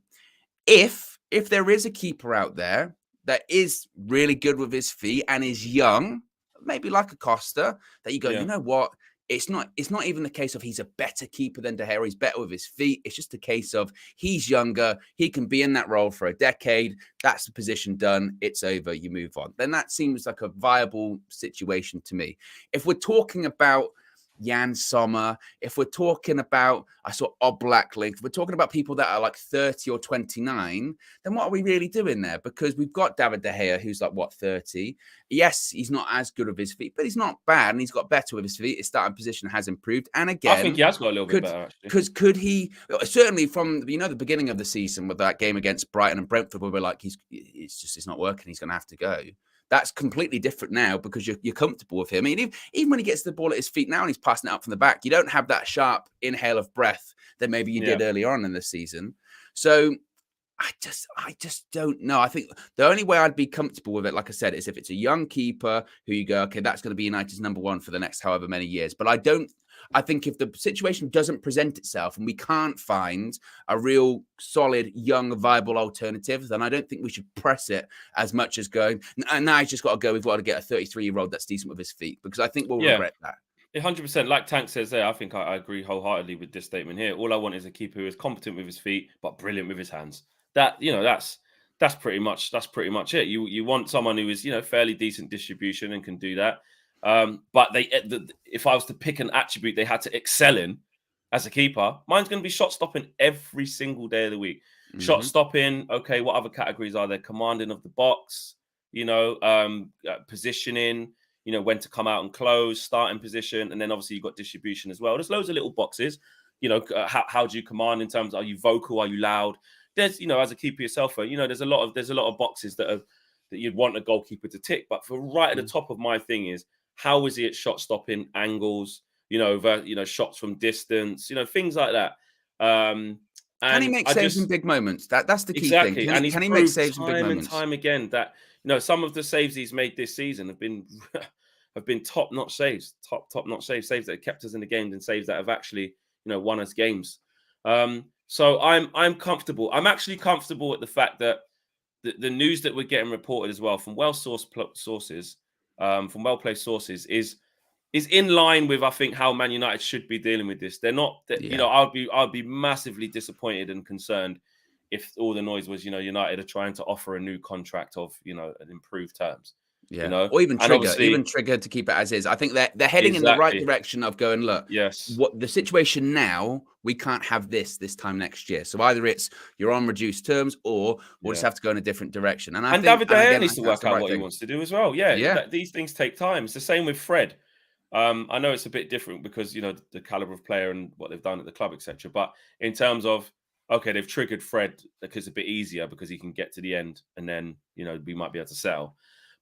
if there is a keeper out there that is really good with his feet and is young, maybe like a Costa, that you go, you know what? It's not even the case of he's a better keeper than De Gea. He's better with his feet. It's just a case of he's younger. He can be in that role for a decade. That's the position done. It's over. You move on. Then that seems like a viable situation to me. If we're talking about Jan Sommer, if we're talking about, I saw Oblak link, if we're talking about people that are like 30 or 29, then what are we really doing there? Because we've got David De Gea, who's like, 30? Yes, he's not as good with his feet, but he's not bad, and he's got better with his feet. His starting position has improved. And again, I think he has got a little bit better, actually. Because could he, certainly from, the beginning of the season with that game against Brighton and Brentford, we were like, it's not working, he's going to have to go. That's completely different now because you're comfortable with him. I mean, even when he gets the ball at his feet now and he's passing it up from the back, you don't have that sharp inhale of breath that maybe you did earlier on in the season. So I just don't know. I think the only way I'd be comfortable with it, like I said, is if it's a young keeper who you go, okay, that's going to be United's number one for the next however many years. But I think if the situation doesn't present itself and we can't find a real solid, young, viable alternative, then I don't think we should press it as much as going, and now he's just got to go, we've got to get a 33-year-old that's decent with his feet, because I think we'll regret that. 100%. Like Tank says there, I think I agree wholeheartedly with this statement here. All I want is a keeper who is competent with his feet, but brilliant with his hands. That's pretty much it. You want someone who is, fairly decent distribution and can do that. But if I was to pick an attribute they had to excel in as a keeper, mine's going to be shot stopping every single day of the week. Mm-hmm. Shot stopping. Okay, what other categories are there? Commanding of the box. Positioning. When to come out and close, starting position, and then obviously you've got distribution as well. There's loads of little boxes. How do you command in terms of, are you vocal? Are you loud? There's, as a keeper yourself, there's a lot of boxes that you'd want a goalkeeper to tick. But for right at the top of my thing is, how is he at shot stopping, angles, shots from distance, things like that. Can he make saves in big moments? That's the key thing. Can he make saves in big moments? Time and time again that some of the saves he's made this season have been top-notch saves, top-notch saves that have kept us in the games and saves that have actually won us games. So I'm comfortable. I'm actually comfortable with the fact that the news that we're getting reported as well from well-sourced sources, from well-placed sources, is in line with, I think, how Man United should be dealing with this. They're not, I'd be massively disappointed and concerned if all the noise was, United are trying to offer a new contract of, an improved terms. Yeah, or even trigger to keep it as is. I think they're heading in the right direction of going, look, what the situation now, we can't have this time next year. So either it's you're on reduced terms, or we'll just have to go in a different direction. And David De Gea needs to work out what he wants to do as well. These things take time. It's the same with Fred. I know it's a bit different because the caliber of player and what they've done at the club, etc. But in terms of, okay, they've triggered Fred because it's a bit easier because he can get to the end, and then we might be able to sell.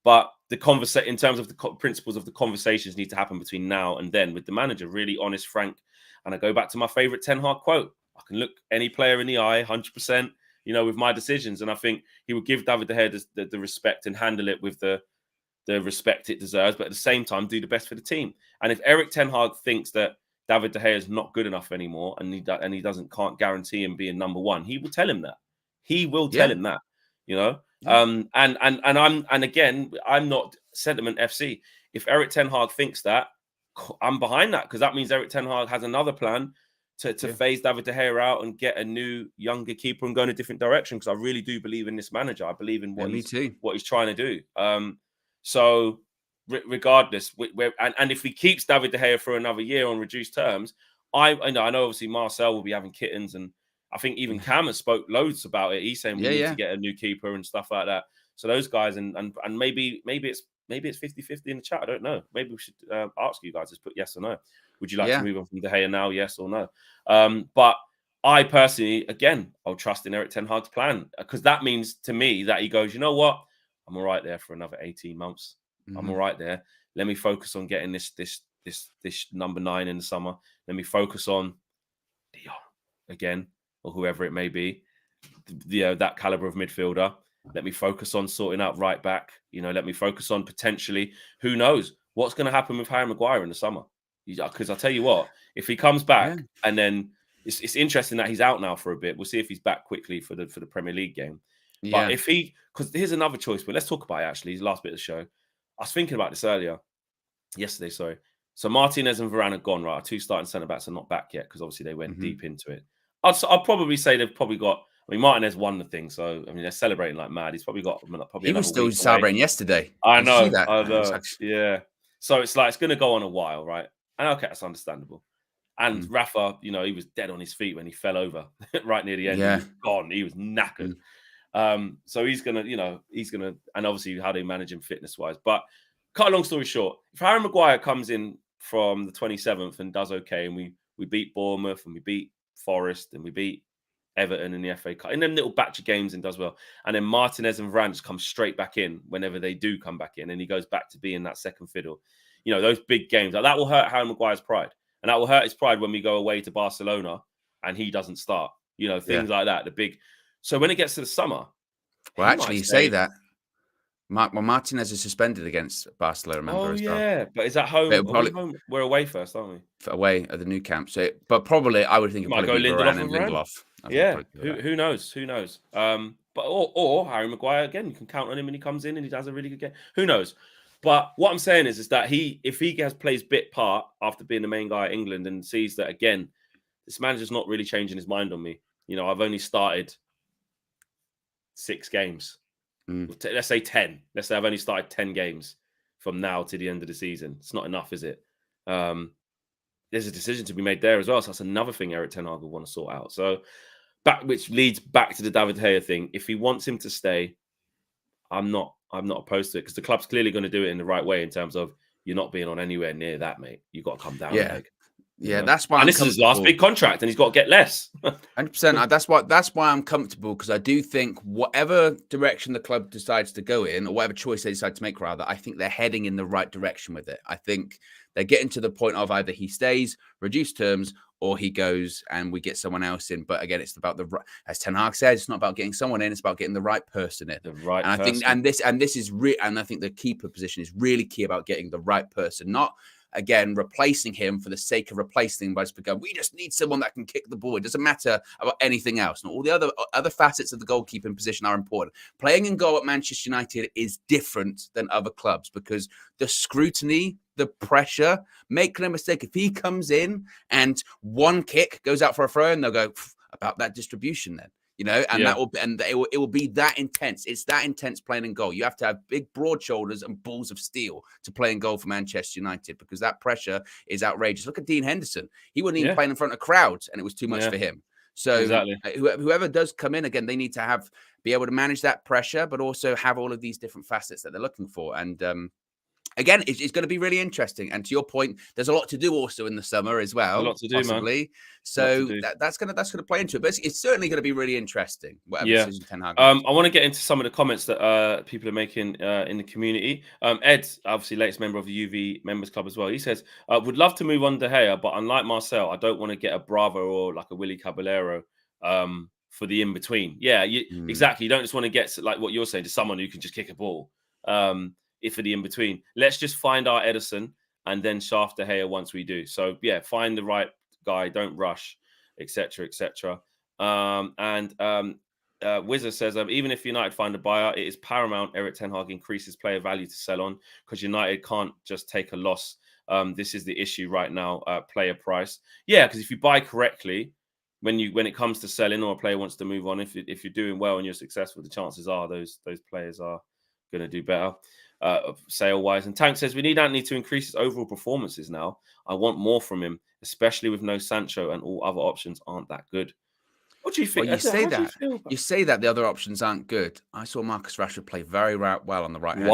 But in terms of the principles of the conversations need to happen between now and then with the manager, really honest, frank. And I go back to my favorite Ten Hag quote: I can look any player in the eye 100%, with my decisions. And I think he would give David De Gea the respect and handle it with the respect it deserves, but at the same time, do the best for the team. And if Erik Ten Hag thinks that David De Gea is not good enough anymore and he can't guarantee him being number one, he will tell him that. He will tell him that, And again, I'm not Sentiment FC. If Erik Ten Hag thinks that, I'm behind that, because that means Erik Ten Hag has another plan to phase David De Gea out and get a new, younger keeper and go in a different direction, because I really do believe in this manager. I believe in what he's trying to do. So regardless, and if he keeps David De Gea for another year on reduced terms, I know obviously Marcel will be having kittens, and I think even Cam has spoke loads about it. He's saying we need to get a new keeper and stuff like that. So those guys, and maybe it's 50-50 in the chat. I don't know. Maybe we should ask you guys, just put yes or no. Would you like to move on from De Gea now? Yes or no? But I personally, again, I'll trust in Erik ten Hag's plan, because that means to me that he goes, you know what? I'm all right there for another 18 months. I'm all right there. Let me focus on getting this number 9 in the summer. Let me focus on Dion again, or whoever it may be, that caliber of midfielder. Let me focus on sorting out right back. Let me focus on potentially, who knows what's going to happen with Harry Maguire in the summer. Because I'll tell you what, if he comes back and then it's interesting that he's out now for a bit. We'll see if he's back quickly for the Premier League game. But because here's another choice, but let's talk about it actually. His last bit of the show. I was thinking about this yesterday, sorry. So Martinez and Varane are gone, right? Our 2 starting centre-backs are not back yet, because obviously they went deep into it. I'd probably say they've probably got, Martinez won the thing, so they're celebrating like mad. He's probably got he was still celebrating yesterday. I know. Yeah. So it's like, it's going to go on a while, right? And okay, that's understandable. And Rafa, he was dead on his feet when he fell over right near the end. Yeah. He was gone. He was knackered. So he's gonna, and obviously how they manage him fitness-wise. But cut a long story short, if Harry Maguire comes in from the 27th and does okay, and we beat Bournemouth and we beat Forest and we beat Everton in the FA Cup, in them little batch of games, and does well, and then Martinez and Varane just come straight back in whenever they do come back in, and he goes back to being that second fiddle. Those big games, like, that will hurt Harry Maguire's pride, and that will hurt his pride when we go away to Barcelona and he doesn't start. Things like that. So when it gets to the summer, well, actually, you say that. Martinez is suspended against Barcelona. Remember as well. But is that home? Home? We're away first, aren't we? Away at the new camp. So, but probably I would think it might go Lindelof and Lindelof. Yeah. Who knows? Who knows? But or Harry Maguire again. You can count on him when he comes in and he does a really good game. Who knows? But what I'm saying is that if he plays bit part after being the main guy at England and sees that again, this manager's not really changing his mind on me. I've only started 6 games. Let's say 10. Let's say I've only started 10 games from now to the end of the season. It's not enough, is it? There's a decision to be made there as well. So that's another thing Erik ten Hag will want to sort out. So which leads back to the David De Gea thing. If he wants him to stay, I'm not opposed to it, because the club's clearly going to do it in the right way in terms of you're not being on anywhere near that, mate. You've got to come down. That's why. And this is his last big contract, and he's got to get less. 100%. That's why I'm comfortable, because I do think whatever direction the club decides to go in, or whatever choice they decide to make, rather, I think they're heading in the right direction with it. I think they're getting to the point of either he stays, reduced terms, or he goes and we get someone else in. But again, it's about as Ten Hag says, it's not about getting someone in; it's about getting the right person in. The right and person. I think, and this is and I think the keeper position is really key about getting the right person, not again replacing him for the sake of replacing him by just going, we just need someone that can kick the ball. It doesn't matter about anything else. And all the other facets of the goalkeeping position are important. Playing in goal at Manchester United is different than other clubs, because the scrutiny, the pressure, make no mistake, if he comes in and one kick goes out for a throw, and they'll go about that distribution then. It will be that intense. It's that intense playing in goal. You have to have big, broad shoulders and balls of steel to play in goal for Manchester United, because that pressure is outrageous. Look at Dean Henderson. He wasn't even playing in front of crowds, and it was too much for him. So whoever does come in, again, they need to be able to manage that pressure, but also have all of these different facets that they're looking for. And again, it's going to be really interesting. And to your point, there's a lot to do also in the summer as well. A lot to do, possibly. Man. So that's going to play into it. But it's certainly going to be really interesting. Whatever decision Ten Hag. I want to get into some of the comments that people are making in the community. Ed, obviously latest member of the UV Members Club as well. He says, would love to move on De Gea, but unlike Marcel, I don't want to get a Bravo or like a Willy Caballero for the in-between. Yeah, exactly. You don't just want to get, like what you're saying, to someone who can just kick a ball. For the in-between, let's just find our Edison and then shaft De Gea once we do. So yeah, find the right guy, don't rush, etc., etc. Wizard says, even if United find a buyer, it is paramount Erik ten Hag increases player value to sell on, because United can't just take a loss This is the issue right now, player price. Yeah, because if you buy correctly, when it comes to selling or a player wants to move on, if you're doing well and you're successful, the chances are those players are going to do better sale wise. And Tank says we need Antony to increase his overall performances now. I want more from him, especially with no Sancho and all other options aren't that good. What do you think? Well, you say that the other options aren't good. I saw Marcus Rashford play very well on the right hand side.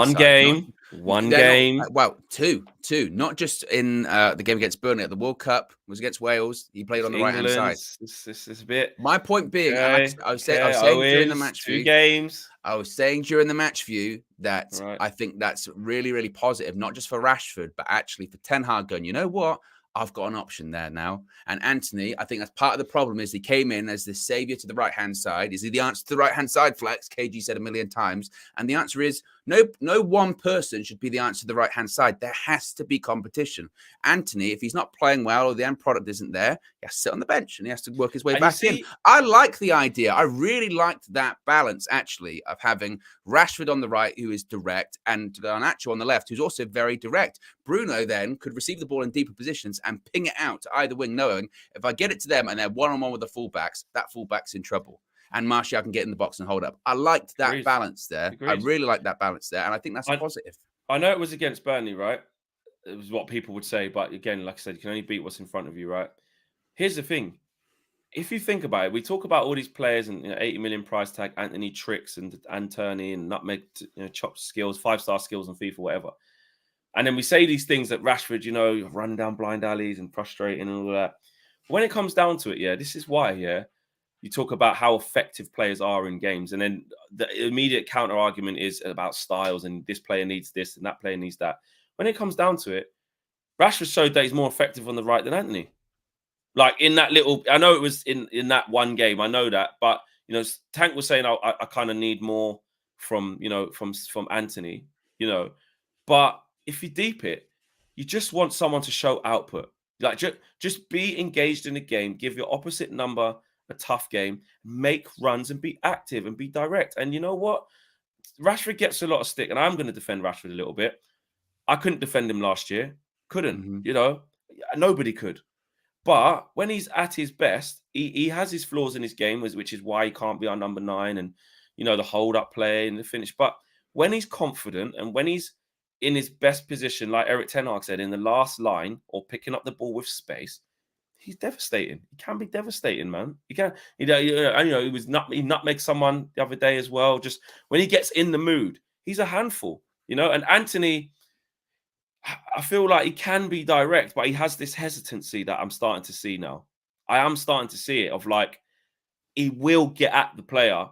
One game. Well, two. Not just in the game against Burnley at the World Cup. It was against Wales. He played on the right hand side. This is a bit. My point being, I was saying during the match view, games. I was saying during the match view that I think that's really, really positive, not just for Rashford, but actually for Ten Hag going, you know what? I've got an option there now. And Antony, I think that's part of the problem is he came in as the savior to the right-hand side. Is he the answer to the right-hand side, Flex? KG said a million times. And the answer is no one person should be the answer to the right-hand side. There has to be competition. Antony, if he's not playing well or the end product isn't there, he has to sit on the bench and he has to work his way back in. I like the idea. I really liked that balance, actually, of having Rashford on the right, who is direct, and Garnacho on the left, who's also very direct. Bruno then could receive the ball in deeper positions and ping it out to either wing, knowing if I get it to them and they're one-on-one with the fullbacks, that fullback's in trouble. And Malacia can get in the box and hold up. I liked that balance there. Agreed. I really like that balance there. And I think that's a positive. I know it was against Burnley, right? It was what people would say. But again, like I said, you can only beat what's in front of you, right? Here's the thing. If you think about it, we talk about all these players and 80 million price tag, Antony tricks and Turney and nutmeg, chop skills, 5-star skills on FIFA, whatever. And then we say these things that Rashford, run down blind alleys and frustrating and all that. When it comes down to it, this is why, you talk about how effective players are in games. And then the immediate counter argument is about styles and this player needs this and that player needs that. When it comes down to it, Rashford showed that he's more effective on the right than Antony. Like in that I know it was in that one game, I know that. But, Tank was saying, I kind of need more from Antony, But if you deep it, you just want someone to show output. Like just be engaged in the game, give your opposite number a tough game, make runs and be active and be direct. And you know what? Rashford gets a lot of stick, and I'm going to defend Rashford a little bit. I couldn't defend him last year. Couldn't, Nobody could. But when he's at his best, he has his flaws in his game, which is why he can't be our number 9 and, the hold-up play and the finish. But when he's confident and when he's in his best position, like Eric Ten Hag said, in the last line or picking up the ball with space, he's devastating. He can be devastating, man. He can. He nutmegged someone the other day as well. Just when he gets in the mood, he's a handful, And Antony, I feel like he can be direct, but he has this hesitancy that I'm starting to see now. I am starting to see it of like he will get at the player,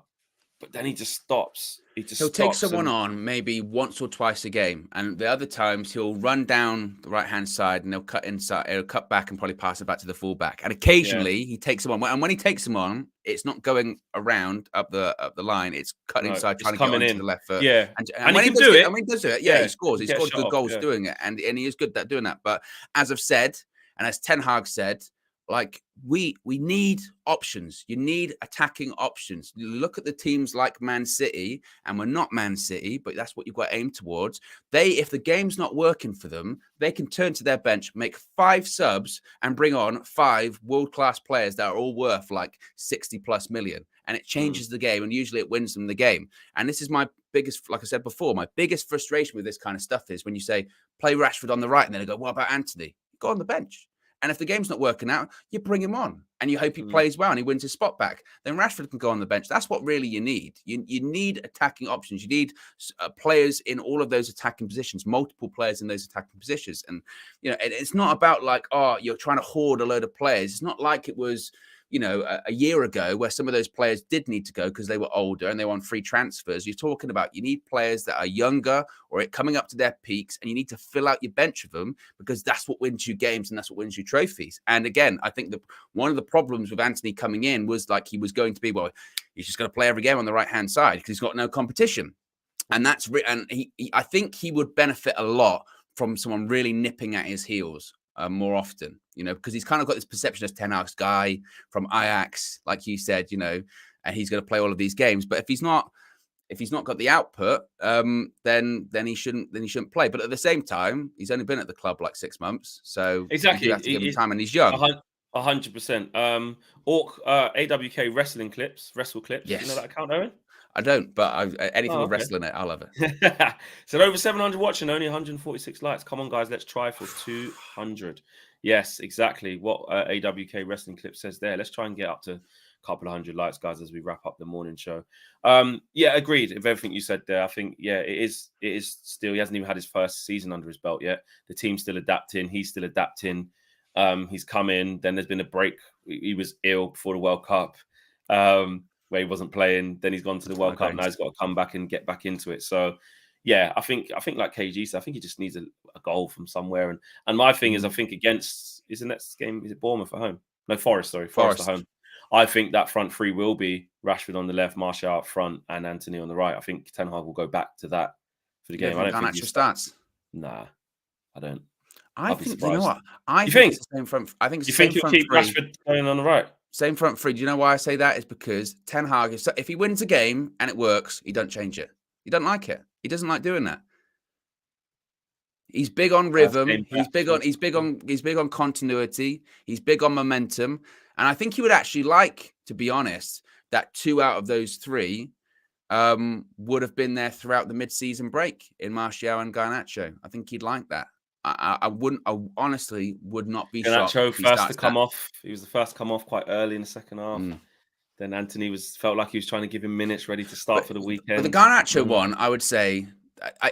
but then he just stops. He'll take someone on maybe once or twice a game, and the other times he'll run down the right-hand side and they'll cut inside. He'll cut back and probably pass it back to the fullback. And occasionally he takes them on, and when he takes them on, it's not going around up the line. It's cutting inside, trying to get onto the left foot. Yeah, and when he does it, he does it. Yeah, he scores. He scored good goals doing it, and he is good at doing that. But as I've said, and as Ten Hag said, like we need options. You need attacking options. You look at the teams like Man City, and we're not Man City, but that's what you've got to aim towards. If the game's not working for them, they can turn to their bench, make 5 subs, and bring on 5 world-class players that are all worth like 60+ million. And it changes the game, and usually it wins them the game. And this is my biggest, like I said before, my biggest frustration with this kind of stuff is when you say, play Rashford on the right, and then I go, what about Antony? Go on the bench. And if the game's not working out, you bring him on and you hope he plays well and he wins his spot back. Then Rashford can go on the bench. That's what really you need. You need attacking options. You need players in all of those attacking positions, multiple players in those attacking positions. And, it's not about like, you're trying to hoard a load of players. It's not like it was, a year ago where some of those players did need to go because they were older and they were on free transfers. You're talking about you need players that are younger or coming up to their peaks, and you need to fill out your bench of them because that's what wins you games and that's what wins you trophies. And again, I think that one of the problems with Antony coming in was like he was going to be, he's just going to play every game on the right-hand side because he's got no competition. And I think he would benefit a lot from someone really nipping at his heels more often, because he's kind of got this perception as Ten Hag's guy from Ajax, like you said, and he's going to play all of these games. But if he's not, if he's not got the output, then he shouldn't play. But at the same time, he's only been at the club like 6 months, so exactly you have to give him time, and he's young. 100%. AWK wrestling clips, wrestle clips. Yes. You know that account, Owen? I don't, but anything with wrestling it, I love it. So over 700 watching, only 146 likes. Come on, guys, let's try for 200. Yes, exactly what AWK wrestling clip says there. Let's try and get up to a couple of hundred likes, guys, as we wrap up the morning show. Yeah, agreed with everything you said there. I think, yeah, it is still, he hasn't even had his first season under his belt yet. The team's still adapting. He's still adapting. He's come in. Then there's been a break. He was ill before the World Cup, where he wasn't playing. Then he's gone to the World Cup. Now he's got to come back and get back into it. So, yeah, I think like KG said, I think he just needs a goal from somewhere. And my thing is, I think against, is the next game, is it Bournemouth at home? No, Forest at home. I think that front three will be Rashford on the left, Martial up front, and Anthony on the right. I think Ten Hag will go back to that for the game. I don't think he starts. Nah, I don't. I think, you know what? I think it's the same front. I think it's you think he'll keep Rashford going on the right. Same front three. Do you know why I say that? Is because Ten Hag, if he wins a game and it works, he don't change it. He doesn't like it. He doesn't like doing that. He's big on rhythm. He's big on continuity. He's big on momentum. And I think he would actually like, to be honest, that 2 out of those 3 would have been there throughout the mid-season break in Martial and Garnacho. I think he'd like that. I honestly would not be shocked. Garnacho first to come off. He was the first to come off quite early in the second half. Then Anthony felt like he was trying to give him minutes ready to start for the weekend. But the Garnacho one, I would say,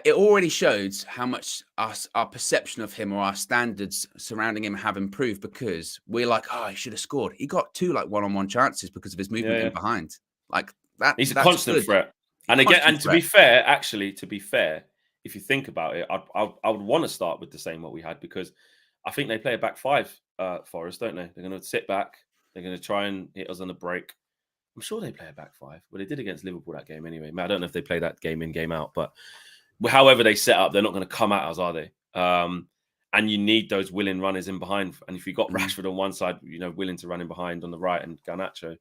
it already shows how much our perception of him or our standards surrounding him have improved, because we're like, oh, he should have scored. He got 2 like one-on-one chances because of his movement in behind. Like that. He's a constant threat. And again, and to be fair, if you think about it, I would want to start with the same what we had, because I think they play a back 5, Forest, don't they? They're going to sit back. They're going to try and hit us on the break. I'm sure they play a back 5. Well, they did against Liverpool that game anyway. I don't know if they play that game in, game out, but however they set up, they're not going to come at us, are they? And you need those willing runners in behind. And if you've got Rashford on one side, willing to run in behind on the right, and Garnacho,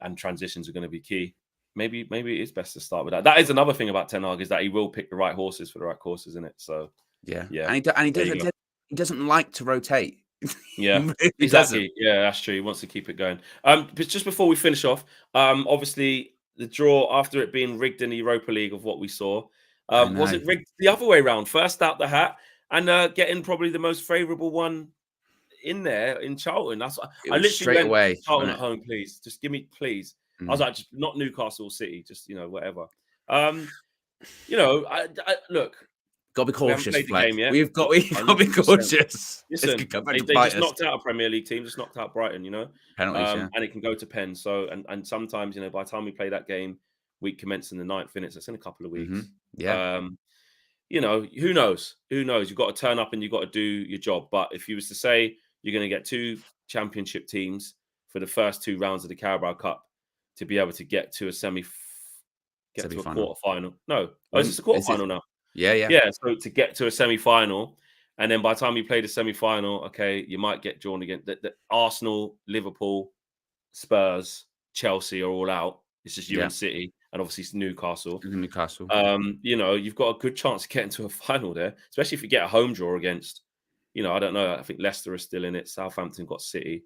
and transitions are going to be key. Maybe it is best to start with that. That is another thing about Ten Hag, is that he will pick the right horses for the right courses, isn't it? So yeah. And he doesn't like to rotate. Yeah, really exactly. Yeah, that's true. He wants to keep it going. But just before we finish off, obviously the draw, after it being rigged in the Europa League of what we saw, was it rigged the other way around? First out the hat and getting probably the most favourable one in there in Charlton. That's I literally straight away. Charlton at home, please. Just give me, please. I was like, just not Newcastle City, just whatever. Look. Got to be cautious. We've got to be cautious. Listen, they just knocked out a Premier League team, just knocked out Brighton, penalties, and it can go to pen. So, and sometimes, by the time we play that game, week commencing the 9th minutes, it's in a couple of weeks. Yeah. Who knows? Who knows? You've got to turn up and you've got to do your job. But if you was to say you're going to get 2 championship teams for the first 2 rounds of the Carabao Cup to be able to get to a to a quarter-final. No, is this a quarter-final now? Yeah. So to get to a semi-final, and then by the time you play the semi-final, okay, you might get drawn again. The Arsenal, Liverpool, Spurs, Chelsea are all out. It's just you and City, and obviously it's Newcastle. You've got a good chance of getting to a final there, especially if you get a home draw against, I don't know. I think Leicester is still in it. Southampton got City.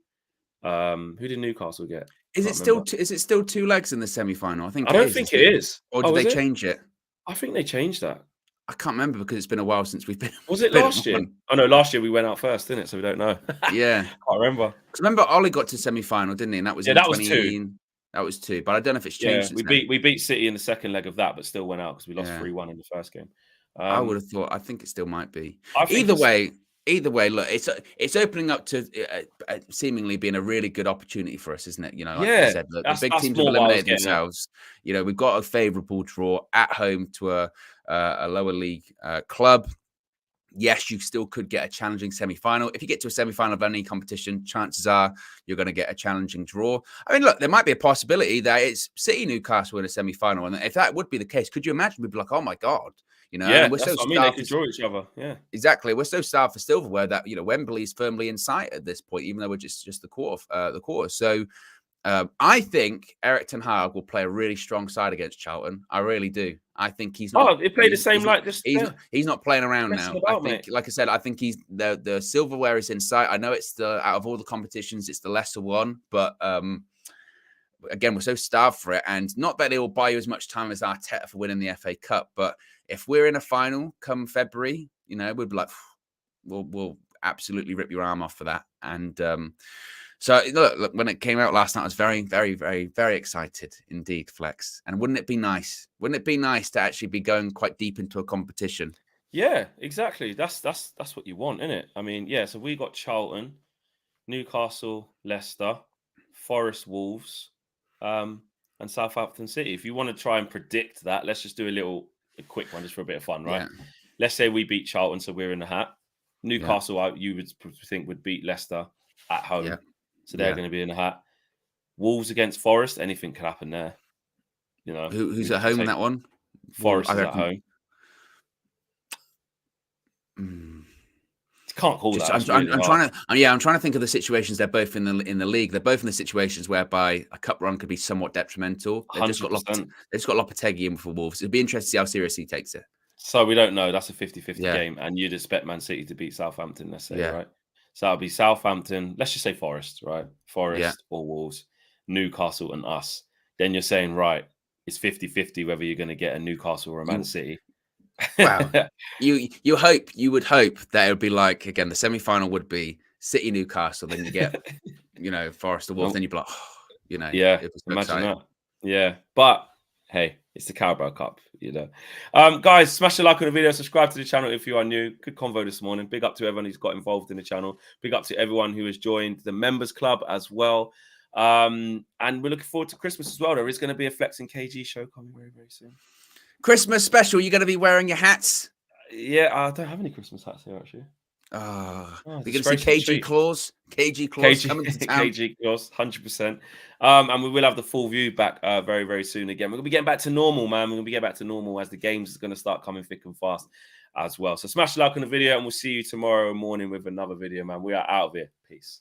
Who did Newcastle get? Is it still 2 legs in the semi-final? I don't think it is. Or did they change it? I think they changed that. I can't remember, because it's been a while since we've been. Was it last year? Oh no, last year we went out first, didn't it? So we don't know. Yeah, can't remember. Because remember, Ollie got to semi-final, didn't he? And that was that was 2. That was 2, but I don't know if it's changed. We beat City in the second leg of that, but still went out because we lost 3-1 in the first game. I would have thought. I think it still might be. Either way, look, it's opening up to seemingly being a really good opportunity for us, isn't it? Like I said, look, the big teams have eliminated themselves. We've got a favourable draw at home to a lower league club. Yes, you still could get a challenging semi-final. If you get to a semi-final of any competition, chances are you're going to get a challenging draw. I mean, look, there might be a possibility that it's City Newcastle in a semi-final, and if that would be the case, could you imagine? We'd be like, oh my god. We're so starved. They could draw each other. Yeah, exactly. We're so starved for silverware that Wembley's firmly in sight at this point, even though we're just the quarter. So I think Eric Ten Hag will play a really strong side against Charlton. I really do. I think he's not. Oh, he played the same like this. He's not playing around now. About, I think, mate. like I said, I think he's the silverware is in sight. I know it's out of all the competitions, it's the lesser one, but again, we're so starved for it, and not that it will buy you as much time as Arteta for winning the FA Cup. But if we're in a final come February, you know, we'd be like, we'll absolutely rip your arm off for that. And so look, when it came out last night, I was very, very, very, very excited indeed, Flex. And wouldn't it be nice? Wouldn't it be nice to actually be going quite deep into a competition? Yeah, exactly. That's what you want, isn't it? I mean, yeah. So we got Charlton, Newcastle, Leicester, Forest, Wolves, and Southampton City. If you want to try and predict that, let's just do a quick one just for a bit of fun, right? Yeah. Let's say we beat Charlton, so we're in the hat. Newcastle, you would think would beat Leicester at home. Yeah. So they're going to be in the hat. Wolves against Forest, anything could happen there. You know, who's at home in that one? Forest is at home. Can't call that. I'm trying to think of the situations. They're both in the league. They're both in the situations whereby a cup run could be somewhat detrimental. They've just got Lopetegui in for Wolves. It'd be interesting to see how serious he takes it. So we don't know. That's a 50-50 game, and you'd expect Man City to beat Southampton. Let's say, right? So that'll be Southampton. Let's just say Forest, right? Forest or Wolves, Newcastle and us. Then you're saying, right, it's 50-50 whether you're going to get a Newcastle or a Man City. Wow. you would hope that it would be like, again, the semi-final would be City Newcastle, then you get, you know, Forest or Wolves, then you'd be like, you know. Yeah, imagine that. Yeah. But hey, it's the Carabao Cup, you know. Guys, smash the like on the video, subscribe to the channel if you are new. Good convo this morning. Big up to everyone who's got involved in the channel. Big up to everyone who has joined the members club as well. And we're looking forward to Christmas as well. There is going to be a Flex and KG show coming very, very soon. Christmas special. You're going to be wearing your hats? Yeah, I don't have any Christmas hats here, actually. We're going to see KG Claus. KG Claus coming to town. KG Claus, 100%. And we will have the full view back very, very soon again. We're going to be getting back to normal, man. We're going to be getting back to normal as the games is going to start coming thick and fast as well. So smash the like on the video, and we'll see you tomorrow morning with another video, man. We are out of here. Peace.